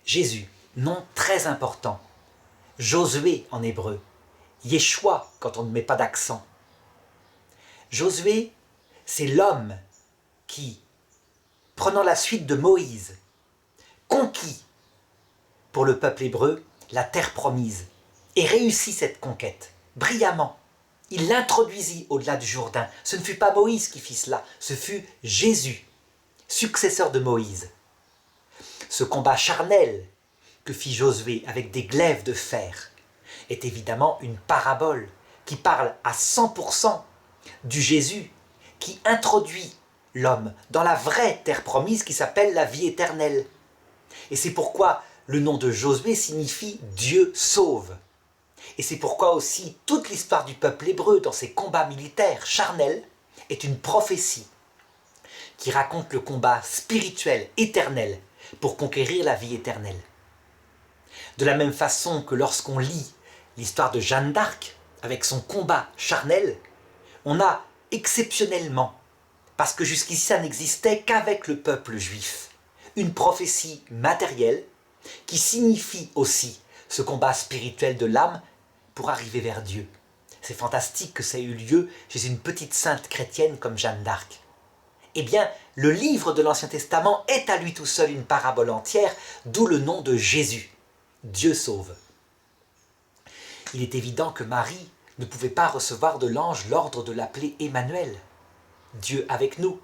Jésus, nom très important. Josué en hébreu. Yeshua quand on ne met pas d'accent. Josué, c'est l'homme qui, prenant la suite de Moïse, conquit pour le peuple hébreu la terre promise et réussit cette conquête brillamment. Il l'introduisit au-delà du Jourdain. Ce ne fut pas Moïse qui fit cela, ce fut Jésus, successeur de Moïse. Ce combat charnel que fit Josué avec des glaives de fer est évidemment une parabole qui parle à 100% du Jésus qui introduit l'homme dans la vraie terre promise qui s'appelle la vie éternelle. Et c'est pourquoi le nom de Josué signifie « Dieu sauve ». Et c'est pourquoi aussi toute l'histoire du peuple hébreu dans ses combats militaires charnels est une prophétie qui raconte le combat spirituel éternel pour conquérir la vie éternelle. De la même façon que lorsqu'on lit l'histoire de Jeanne d'Arc avec son combat charnel, on a exceptionnellement, parce que jusqu'ici ça n'existait qu'avec le peuple juif, une prophétie matérielle qui signifie aussi ce combat spirituel de l'âme pour arriver vers Dieu. C'est fantastique que ça ait eu lieu chez une petite sainte chrétienne comme Jeanne d'Arc. Eh bien, le livre de l'Ancien Testament est à lui tout seul une parabole entière, d'où le nom de Jésus. Dieu sauve. Il est évident que Marie ne pouvait pas recevoir de l'ange l'ordre de l'appeler Emmanuel, Dieu avec nous.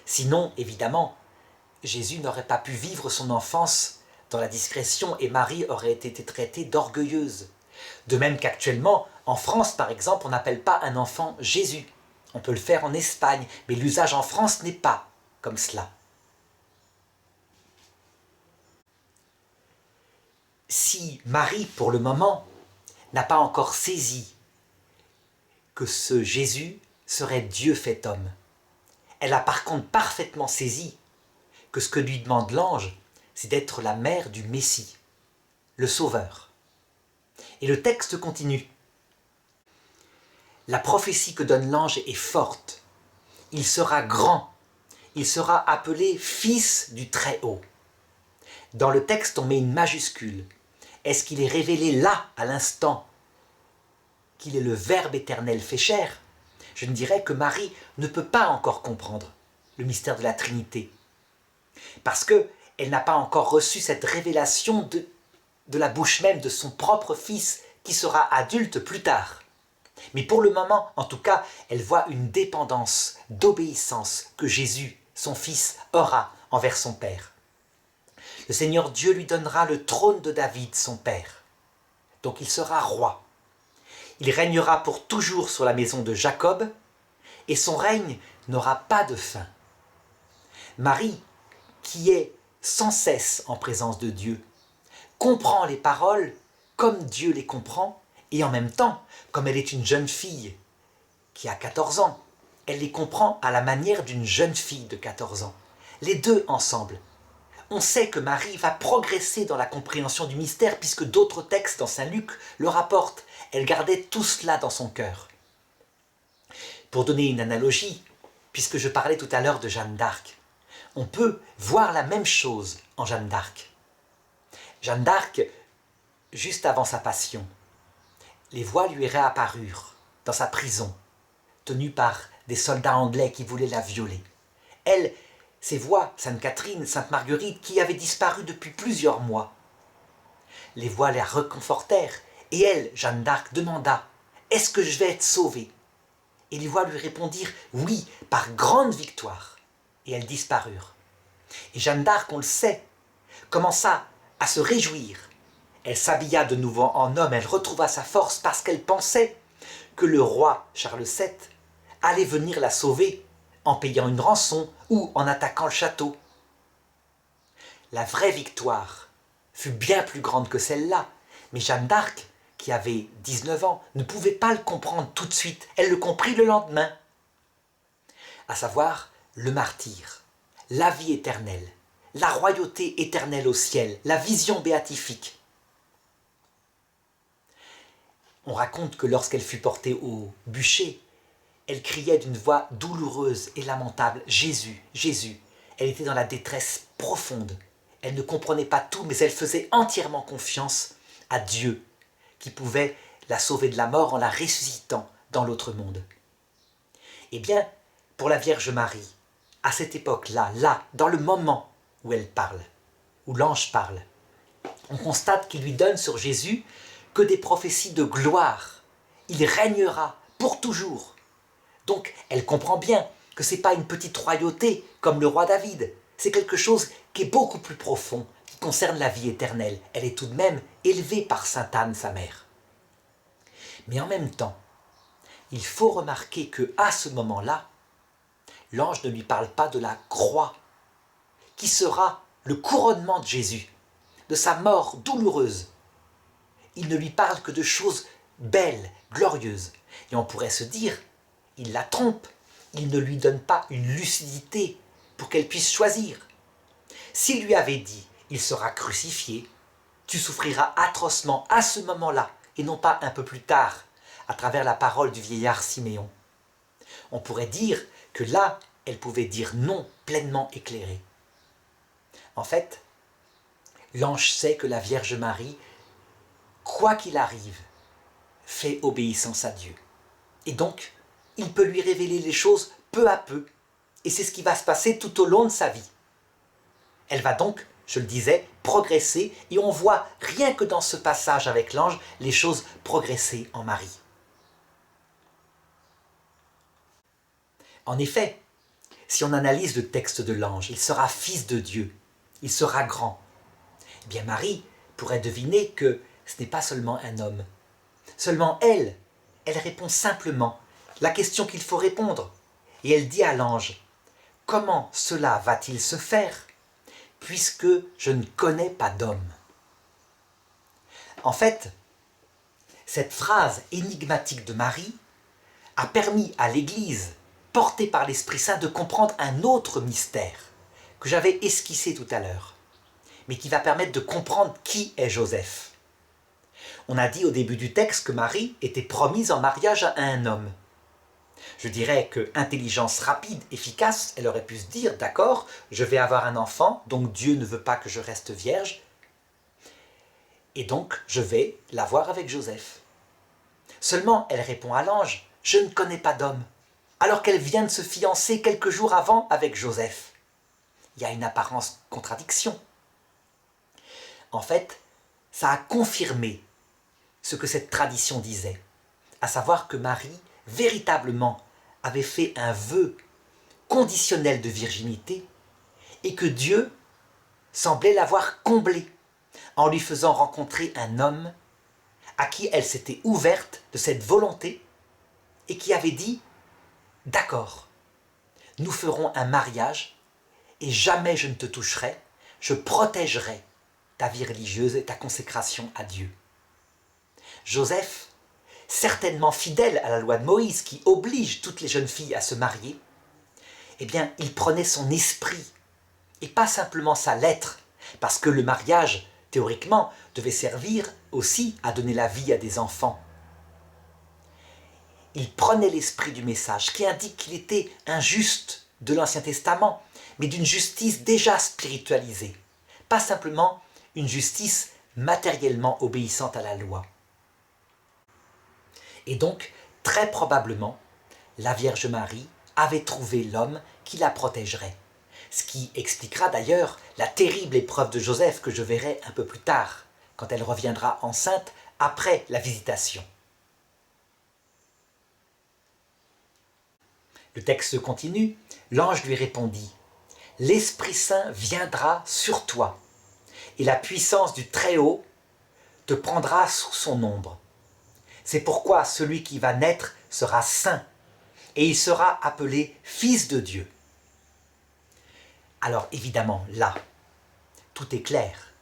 Sinon, évidemment, Jésus n'aurait pas pu vivre son enfance dans la discrétion et Marie aurait été traitée d'orgueilleuse. De même qu'actuellement, en France par exemple, on n'appelle pas un enfant Jésus. On peut le faire en Espagne, mais l'usage en France n'est pas comme cela. si Marie, pour le moment, n'a pas encore saisi que ce Jésus serait Dieu fait homme, elle a par contre parfaitement saisi que ce que lui demande l'ange, c'est d'être la mère du Messie, le Sauveur. Et le texte continue. La prophétie que donne l'ange est forte. Il sera grand. Il sera appelé Fils du Très-Haut. Dans le texte, on met une majuscule. Est-ce qu'il est révélé là, à l'instant, qu'il est le Verbe éternel fait chair? Je ne dirais que Marie ne peut pas encore comprendre le mystère de la Trinité. Parce qu'elle n'a pas encore reçu cette révélation de la bouche même de son propre fils qui sera adulte plus tard. Mais pour le moment, en tout cas, elle voit une dépendance d'obéissance que Jésus, son fils, aura envers son Père. Le Seigneur Dieu lui donnera le trône de David, son père. Donc il sera roi. Il régnera pour toujours sur la maison de Jacob, et son règne n'aura pas de fin. Marie, qui est sans cesse en présence de Dieu, comprend les paroles comme Dieu les comprend, et en même temps, comme elle est une jeune fille qui a 14 ans, elle les comprend à la manière d'une jeune fille de 14 ans. Les deux ensemble. On sait que Marie va progresser dans la compréhension du mystère puisque d'autres textes dans Saint Luc le rapportent. Elle gardait tout cela dans son cœur. Pour donner une analogie, puisque je parlais tout à l'heure de Jeanne d'Arc, on peut voir la même chose en Jeanne d'Arc. Jeanne d'Arc, juste avant sa passion, les voix lui réapparurent dans sa prison, tenue par des soldats anglais qui voulaient la violer. Elle, ses voix, Sainte Catherine, Sainte Marguerite, qui avaient disparu depuis plusieurs mois. Les voix la reconfortèrent, et elle, Jeanne d'Arc, demanda « Est-ce que je vais être sauvée ?» Et les voix lui répondirent « Oui, par grande victoire !» Et elles disparurent. Et Jeanne d'Arc, on le sait, commença à se réjouir. Elle s'habilla de nouveau en homme, elle retrouva sa force parce qu'elle pensait que le roi Charles VII allait venir la sauver en payant une rançon ou en attaquant le château. La vraie victoire fut bien plus grande que celle-là, mais Jeanne d'Arc, qui avait 19 ans, ne pouvait pas le comprendre tout de suite, elle le comprit le lendemain. À savoir, le martyre, la vie éternelle, la royauté éternelle au ciel, la vision béatifique. On raconte que lorsqu'elle fut portée au bûcher, elle criait d'une voix douloureuse et lamentable « Jésus, Jésus !» Elle était dans la détresse profonde. Elle ne comprenait pas tout, mais elle faisait entièrement confiance à Dieu, qui pouvait la sauver de la mort en la ressuscitant dans l'autre monde. Eh bien, pour la Vierge Marie, à cette époque-là, là, dans le moment où elle parle, où l'ange parle, on constate qu'il lui donne sur Jésus que des prophéties de gloire. Il régnera pour toujours. Donc, elle comprend bien que ce n'est pas une petite royauté comme le roi David. C'est quelque chose qui est beaucoup plus profond, qui concerne la vie éternelle. Elle est tout de même élevée par sainte Anne, sa mère. Mais en même temps, il faut remarquer qu'à ce moment-là, l'ange ne lui parle pas de la croix, qui sera le couronnement de Jésus, de sa mort douloureuse. Il ne lui parle que de choses belles, glorieuses. Et on pourrait se dire, il la trompe, il ne lui donne pas une lucidité pour qu'elle puisse choisir. S'il lui avait dit, il sera crucifié, tu souffriras atrocement à ce moment-là, et non pas un peu plus tard, à travers la parole du vieillard Siméon. On pourrait dire que là, elle pouvait dire non pleinement éclairée. En fait, l'ange sait que la Vierge Marie, quoi qu'il arrive, fait obéissance à Dieu. Et donc, il peut lui révéler les choses peu à peu. Et c'est ce qui va se passer tout au long de sa vie. Elle va donc, je le disais, progresser, et on voit, rien que dans ce passage avec l'ange, les choses progresser en Marie. En effet, si on analyse le texte de l'ange, il sera fils de Dieu, il sera grand. Eh bien Marie pourrait deviner que ce n'est pas seulement un homme. Seulement elle répond simplement la question qu'il faut répondre. Et elle dit à l'ange, « Comment cela va-t-il se faire, puisque je ne connais pas d'homme ?» En fait, cette phrase énigmatique de Marie a permis à l'Église, portée par l'Esprit Saint, de comprendre un autre mystère que j'avais esquissé tout à l'heure, mais qui va permettre de comprendre qui est Joseph. On a dit au début du texte que Marie était promise en mariage à un homme. Je dirais que intelligence rapide, efficace, elle aurait pu se dire, d'accord, je vais avoir un enfant, donc Dieu ne veut pas que je reste vierge, et donc je vais l'avoir avec Joseph. Seulement, elle répond à l'ange, je ne connais pas d'homme, alors qu'elle vient de se fiancer quelques jours avant avec Joseph. Il y a une apparence contradiction. En fait, ça a confirmé ce que cette tradition disait, à savoir que Marie, véritablement, avait fait un vœu conditionnel de virginité et que Dieu semblait l'avoir comblé en lui faisant rencontrer un homme à qui elle s'était ouverte de cette volonté et qui avait dit « D'accord, nous ferons un mariage et jamais je ne te toucherai, je protégerai ta vie religieuse et ta consécration à Dieu. » Joseph, certainement fidèle à la loi de Moïse qui oblige toutes les jeunes filles à se marier, eh bien, il prenait son esprit et pas simplement sa lettre, parce que le mariage, théoriquement, devait servir aussi à donner la vie à des enfants. Il prenait l'esprit du message qui indique qu'il était un juste de l'Ancien Testament, mais d'une justice déjà spiritualisée, pas simplement une justice matériellement obéissante à la loi. Et donc, très probablement, la Vierge Marie avait trouvé l'homme qui la protégerait. Ce qui expliquera d'ailleurs la terrible épreuve de Joseph que je verrai un peu plus tard, quand elle reviendra enceinte après la visitation. Le texte continue, l'ange lui répondit « L'Esprit Saint viendra sur toi, et la puissance du Très-Haut te prendra sous son ombre. C'est pourquoi celui qui va naître sera saint, et il sera appelé Fils de Dieu. » Alors évidemment, là, tout est clair.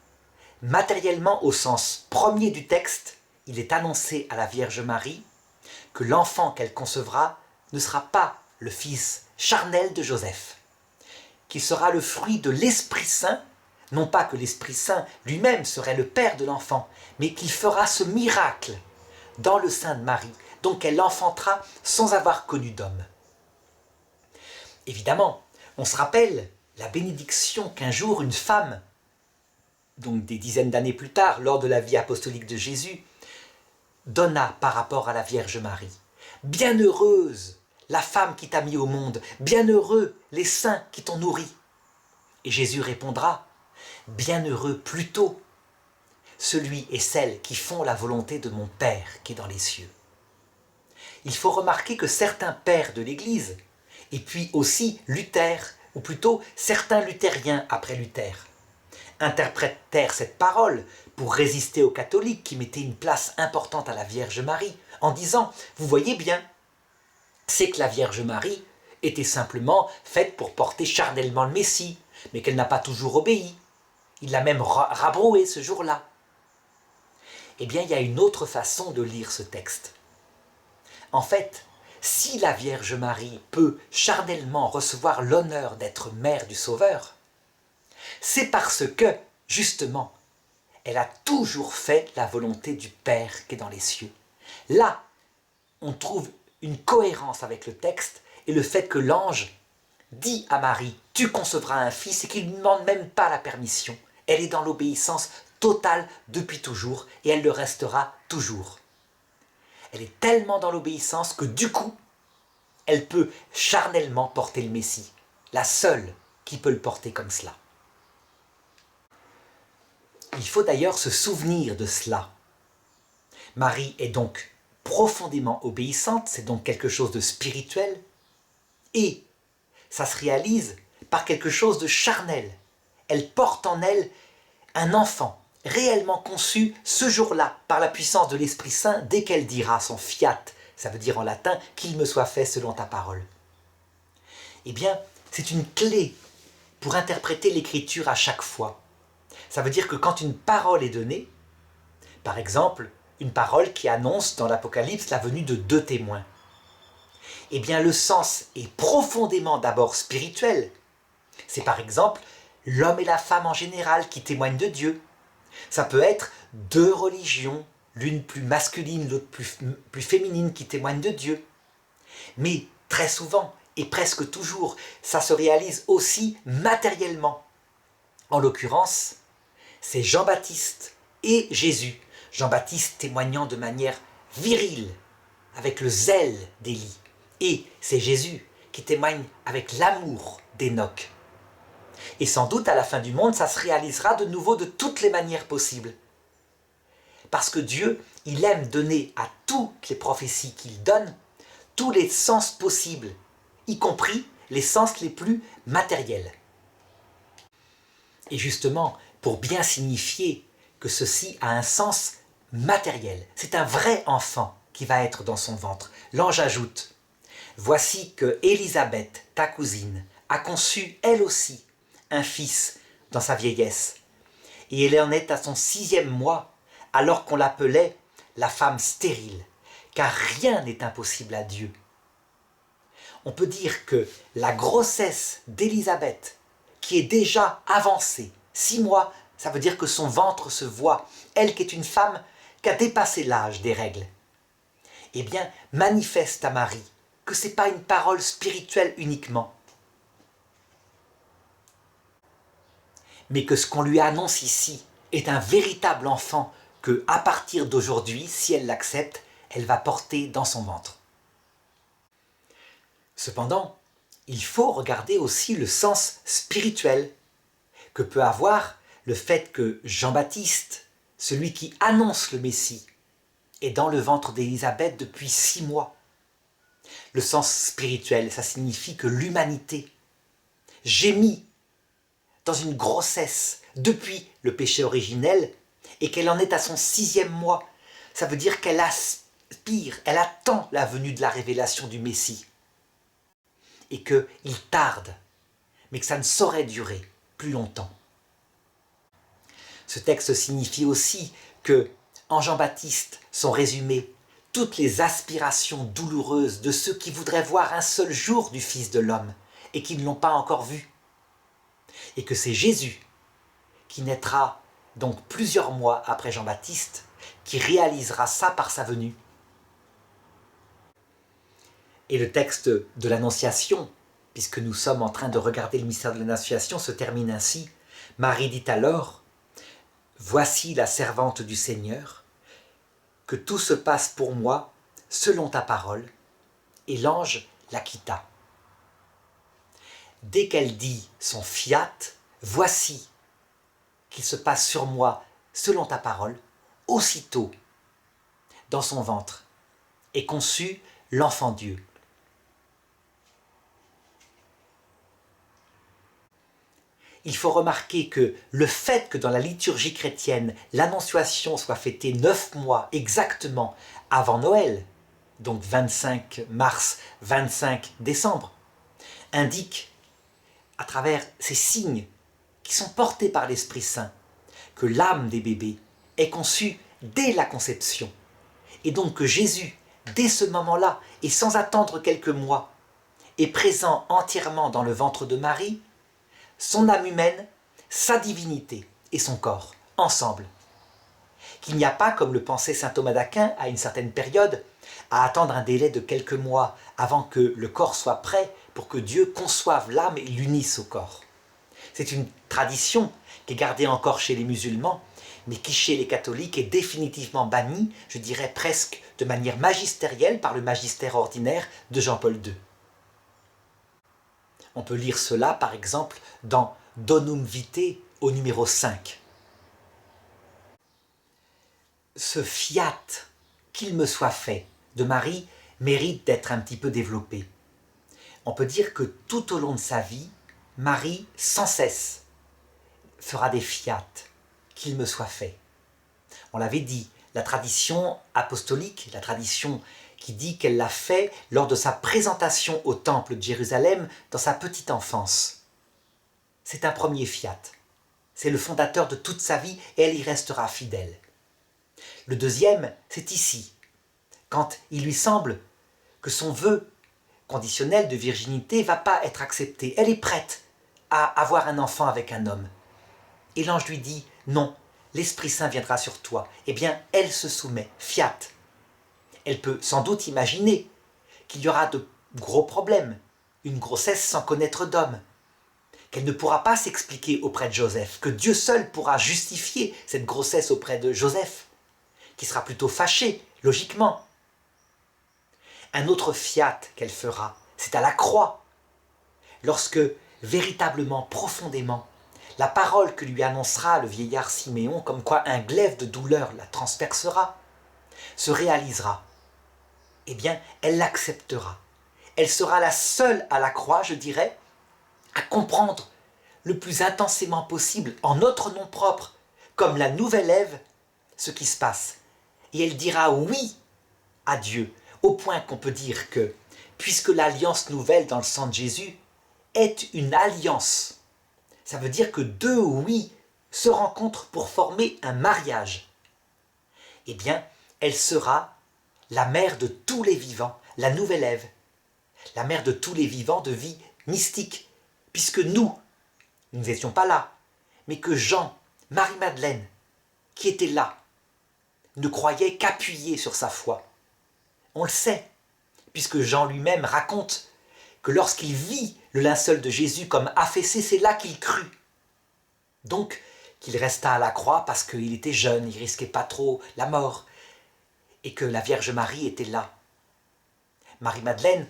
Matériellement, au sens premier du texte, il est annoncé à la Vierge Marie que l'enfant qu'elle concevra ne sera pas le fils charnel de Joseph, qu'il sera le fruit de l'Esprit Saint, non pas que l'Esprit Saint lui-même serait le père de l'enfant, mais qu'il fera ce miracle dans le sein de Marie, donc elle l'enfantera sans avoir connu d'homme. Évidemment, on se rappelle la bénédiction qu'un jour une femme, donc des dizaines d'années plus tard, lors de la vie apostolique de Jésus, donna par rapport à la Vierge Marie. « Bienheureuse la femme qui t'a mis au monde, bienheureux les saints qui t'ont nourri. » Et Jésus répondra « Bienheureux plutôt celui et celle qui font la volonté de mon Père qui est dans les cieux. » Il faut remarquer que certains pères de l'Église, et puis aussi Luther, ou plutôt certains luthériens après Luther, interprétèrent cette parole pour résister aux catholiques qui mettaient une place importante à la Vierge Marie, en disant « Vous voyez bien, c'est que la Vierge Marie était simplement faite pour porter charnellement le Messie, mais qu'elle n'a pas toujours obéi. Il l'a même rabroué ce jour-là. » Eh bien, il y a une autre façon de lire ce texte. En fait, si la Vierge Marie peut charnellement recevoir l'honneur d'être mère du Sauveur, c'est parce que, justement, elle a toujours fait la volonté du Père qui est dans les cieux. Là, on trouve une cohérence avec le texte et le fait que l'ange dit à Marie « Tu concevras un fils » et qu'il ne demande même pas la permission. Elle est dans l'obéissance totale depuis toujours et elle le restera toujours. Elle est tellement dans l'obéissance que du coup, elle peut charnellement porter le Messie, la seule qui peut le porter comme cela. Il faut d'ailleurs se souvenir de cela. Marie est donc profondément obéissante, c'est donc quelque chose de spirituel, et ça se réalise par quelque chose de charnel. Elle porte en elle un enfant réellement conçu ce jour-là par la puissance de l'Esprit Saint dès qu'elle dira son fiat, ça veut dire en latin « qu'il me soit fait selon ta parole ». Eh bien, c'est une clé pour interpréter l'Écriture à chaque fois. Ça veut dire que quand une parole est donnée, Par exemple, une parole qui annonce dans l'Apocalypse la venue de 2 témoins. Eh bien, le sens est profondément d'abord spirituel. C'est par exemple l'homme et la femme en général qui témoignent de Dieu. Ça peut être 2 religions, l'une plus masculine, l'autre plus féminine, qui témoignent de Dieu. Mais très souvent, et presque toujours, ça se réalise aussi matériellement. En l'occurrence, c'est Jean-Baptiste et Jésus. Jean-Baptiste témoignant de manière virile, avec le zèle d'Élie. Et c'est Jésus qui témoigne avec l'amour d'Enoch. Et sans doute, à la fin du monde, ça se réalisera de nouveau de toutes les manières possibles. Parce que Dieu, il aime donner à toutes les prophéties qu'il donne, tous les sens possibles, y compris les sens les plus matériels. Et justement, pour bien signifier que ceci a un sens matériel, c'est un vrai enfant qui va être dans son ventre. L'ange ajoute « Voici que Élisabeth, ta cousine, a conçu elle aussi un fils dans sa vieillesse, et elle en est à son 6e mois, alors qu'on l'appelait la femme stérile, car rien n'est impossible à Dieu. » On peut dire que la grossesse d'Élisabeth, qui est déjà avancée, 6 mois, ça veut dire que son ventre se voit, elle qui est une femme qui a dépassé l'âge des règles, eh bien, manifeste à Marie que ce n'est pas une parole spirituelle uniquement, mais que ce qu'on lui annonce ici est un véritable enfant que, à partir d'aujourd'hui, si elle l'accepte, elle va porter dans son ventre. Cependant, il faut regarder aussi le sens spirituel que peut avoir le fait que Jean-Baptiste, celui qui annonce le Messie, est dans le ventre d'Élisabeth depuis 6 mois. Le sens spirituel, ça signifie que l'humanité gémit dans une grossesse depuis le péché originel et qu'elle en est à son 6e mois. Ça veut dire qu'elle aspire, elle attend la venue de la révélation du Messie. Et qu'il tarde, mais que ça ne saurait durer plus longtemps. Ce texte signifie aussi que, en Jean-Baptiste, sont résumées toutes les aspirations douloureuses de ceux qui voudraient voir un seul jour du Fils de l'homme et qui ne l'ont pas encore vu. Et que c'est Jésus qui naîtra donc plusieurs mois après Jean-Baptiste, qui réalisera ça par sa venue. Et le texte de l'Annonciation, puisque nous sommes en train de regarder le mystère de l'Annonciation, se termine ainsi. Marie dit alors « Voici la servante du Seigneur, que tout se passe pour moi selon ta parole. » Et l'ange la quitta. Dès qu'elle dit son fiat, « Voici qu'il se passe sur moi selon ta parole », aussitôt, dans son ventre, est conçu l'enfant Dieu. Il faut remarquer que le fait que dans la liturgie chrétienne, l'Annonciation soit fêtée 9 mois exactement avant Noël, donc 25 mars, 25 décembre, indique, à travers ces signes qui sont portés par l'Esprit Saint, que l'âme des bébés est conçue dès la conception. Et donc que Jésus, dès ce moment-là, et sans attendre quelques mois, est présent entièrement dans le ventre de Marie, son âme humaine, sa divinité et son corps, ensemble. Qu'il n'y a pas, comme le pensait saint Thomas d'Aquin à une certaine période, à attendre un délai de quelques mois avant que le corps soit prêt pour que Dieu conçoive l'âme et l'unisse au corps. C'est une tradition qui est gardée encore chez les musulmans, mais qui chez les catholiques est définitivement bannie, je dirais presque de manière magistérielle par le magistère ordinaire de Jean-Paul II. On peut lire cela, par exemple, dans Donum Vitae au numéro 5. Ce fiat, qu'il me soit fait, de Marie, mérite d'être un petit peu développé. On peut dire que tout au long de sa vie, Marie, sans cesse, fera des fiat, qu'il me soit fait. On l'avait dit, la tradition apostolique, la tradition qui dit qu'elle l'a fait lors de sa présentation au temple de Jérusalem dans sa petite enfance. C'est un premier fiat. C'est le fondateur de toute sa vie et elle y restera fidèle. Le deuxième, c'est ici, quand il lui semble que son vœu conditionnel de virginité ne va pas être accepté. Elle est prête à avoir un enfant avec un homme. Et l'ange lui dit, non, l'Esprit Saint viendra sur toi. Eh bien, elle se soumet, fiat. Elle peut sans doute imaginer qu'il y aura de gros problèmes, une grossesse sans connaître d'homme, qu'elle ne pourra pas s'expliquer auprès de Joseph, que Dieu seul pourra justifier cette grossesse auprès de Joseph, qui sera plutôt fâché, logiquement. Un autre fiat qu'elle fera, c'est à la croix, lorsque, véritablement, profondément, la parole que lui annoncera le vieillard Siméon, comme quoi un glaive de douleur la transpercera, se réalisera. Eh bien, elle l'acceptera. Elle sera la seule à la croix, je dirais, à comprendre le plus intensément possible, en notre nom propre, comme la nouvelle Ève, ce qui se passe. Et elle dira oui à Dieu, au point qu'on peut dire que, puisque l'alliance nouvelle dans le sang de Jésus est une alliance, ça veut dire que deux oui se rencontrent pour former un mariage. Eh bien, elle sera la mère de tous les vivants, la nouvelle Ève, la mère de tous les vivants de vie mystique, puisque nous n'étions pas là, mais que Jean, Marie-Madeleine, qui était là, ne croyait qu'appuyer sur sa foi. On le sait, puisque Jean lui-même raconte que lorsqu'il vit le linceul de Jésus comme affaissé, c'est là qu'il crut. Donc, qu'il resta à la croix parce qu'il était jeune, il risquait pas trop la mort, et que la Vierge Marie était là. Marie-Madeleine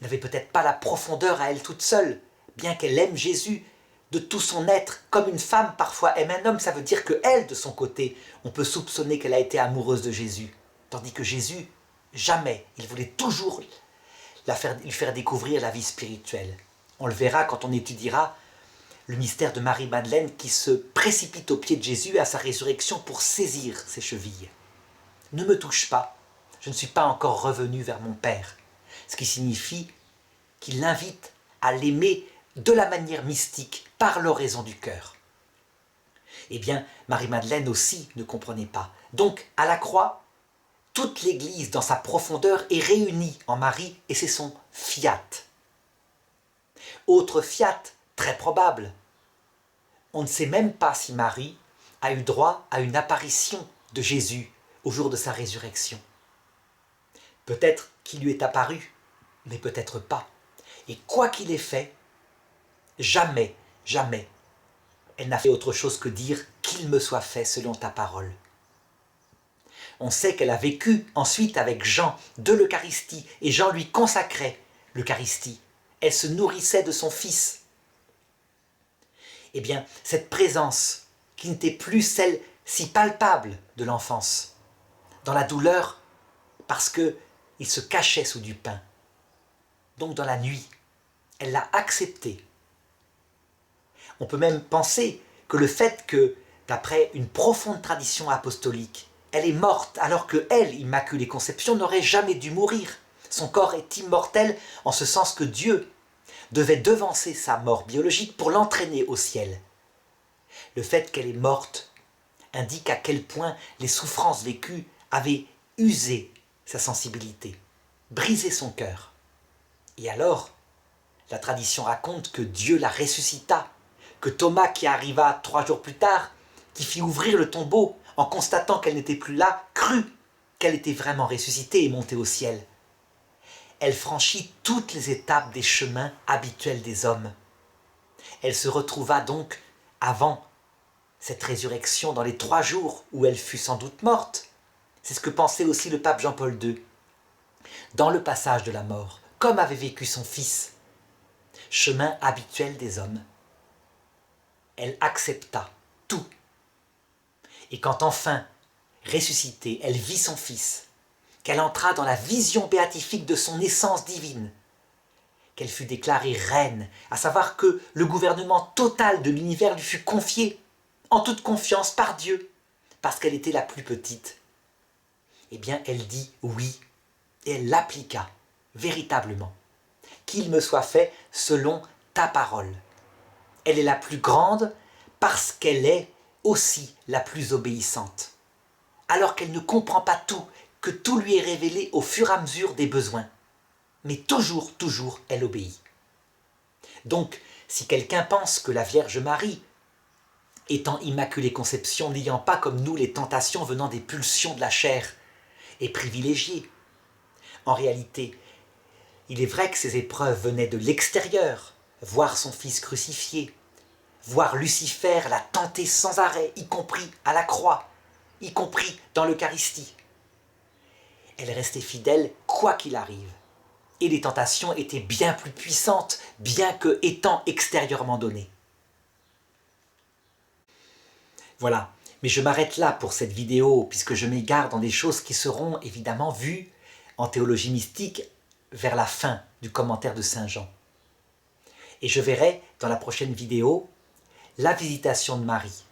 n'avait peut-être pas la profondeur à elle toute seule, bien qu'elle aime Jésus de tout son être, comme une femme parfois aime un homme. Ça veut dire qu'elle, de son côté, on peut soupçonner qu'elle a été amoureuse de Jésus. Tandis que Jésus, jamais, il voulait toujours lui faire découvrir la vie spirituelle. On le verra quand on étudiera le mystère de Marie-Madeleine qui se précipite aux pieds de Jésus à sa résurrection pour saisir ses chevilles. Ne me touche pas, je ne suis pas encore revenu vers mon Père. Ce qui signifie qu'il l'invite à l'aimer de la manière mystique, par l'oraison du cœur. Eh bien, Marie-Madeleine aussi ne comprenait pas. Donc, à la croix, toute l'Église dans sa profondeur est réunie en Marie et c'est son fiat. Autre fiat, très probable. On ne sait même pas si Marie a eu droit à une apparition de Jésus au jour de sa résurrection. Peut-être qu'il lui est apparu, mais peut-être pas. Et quoi qu'il ait fait, jamais, jamais, elle n'a fait autre chose que dire « qu'il me soit fait selon ta parole ». On sait qu'elle a vécu ensuite avec Jean de l'Eucharistie, et Jean lui consacrait l'Eucharistie. Elle se nourrissait de son fils. Eh bien, cette présence, qui n'était plus celle si palpable de l'enfance, dans la douleur, parce qu'il se cachait sous du pain, donc dans la nuit, elle l'a acceptée. On peut même penser que le fait que, d'après une profonde tradition apostolique, elle est morte alors que elle, Immaculée Conception, n'aurait jamais dû mourir. Son corps est immortel en ce sens que Dieu devait devancer sa mort biologique pour l'entraîner au ciel. Le fait qu'elle est morte indique à quel point les souffrances vécues avaient usé sa sensibilité, brisé son cœur. Et alors, la tradition raconte que Dieu la ressuscita, que Thomas, qui arriva 3 jours plus tard, qui fit ouvrir le tombeau en constatant qu'elle n'était plus là, crut qu'elle était vraiment ressuscitée et montée au ciel. Elle franchit toutes les étapes des chemins habituels des hommes. Elle se retrouva donc avant cette résurrection dans les 3 jours où elle fut sans doute morte. C'est ce que pensait aussi le pape Jean-Paul II. Dans le passage de la mort, comme avait vécu son fils, chemin habituel des hommes. Elle accepta tout. Et quand enfin, ressuscitée, elle vit son fils, qu'elle entra dans la vision béatifique de son essence divine, qu'elle fut déclarée reine, à savoir que le gouvernement total de l'univers lui fut confié, en toute confiance par Dieu, parce qu'elle était la plus petite. Eh bien, elle dit oui, et elle l'appliqua, véritablement. Qu'il me soit fait selon ta parole. Elle est la plus grande parce qu'elle est aussi la plus obéissante. alors qu'elle ne comprend pas tout, que tout lui est révélé au fur et à mesure des besoins. Mais toujours, toujours, elle obéit. Donc, si quelqu'un pense que la Vierge Marie, étant Immaculée Conception, n'ayant pas comme nous les tentations venant des pulsions de la chair, est privilégiée, en réalité, il est vrai que ces épreuves venaient de l'extérieur, voir son fils crucifié, voir Lucifer la tenter sans arrêt, y compris à la croix, y compris dans l'Eucharistie. Elle restait fidèle quoi qu'il arrive. Et les tentations étaient bien plus puissantes, bien que étant extérieurement données. Voilà, mais je m'arrête là pour cette vidéo, puisque je m'égare dans des choses qui seront évidemment vues en théologie mystique vers la fin du commentaire de Saint Jean. Et je verrai dans la prochaine vidéo la visitation de Marie.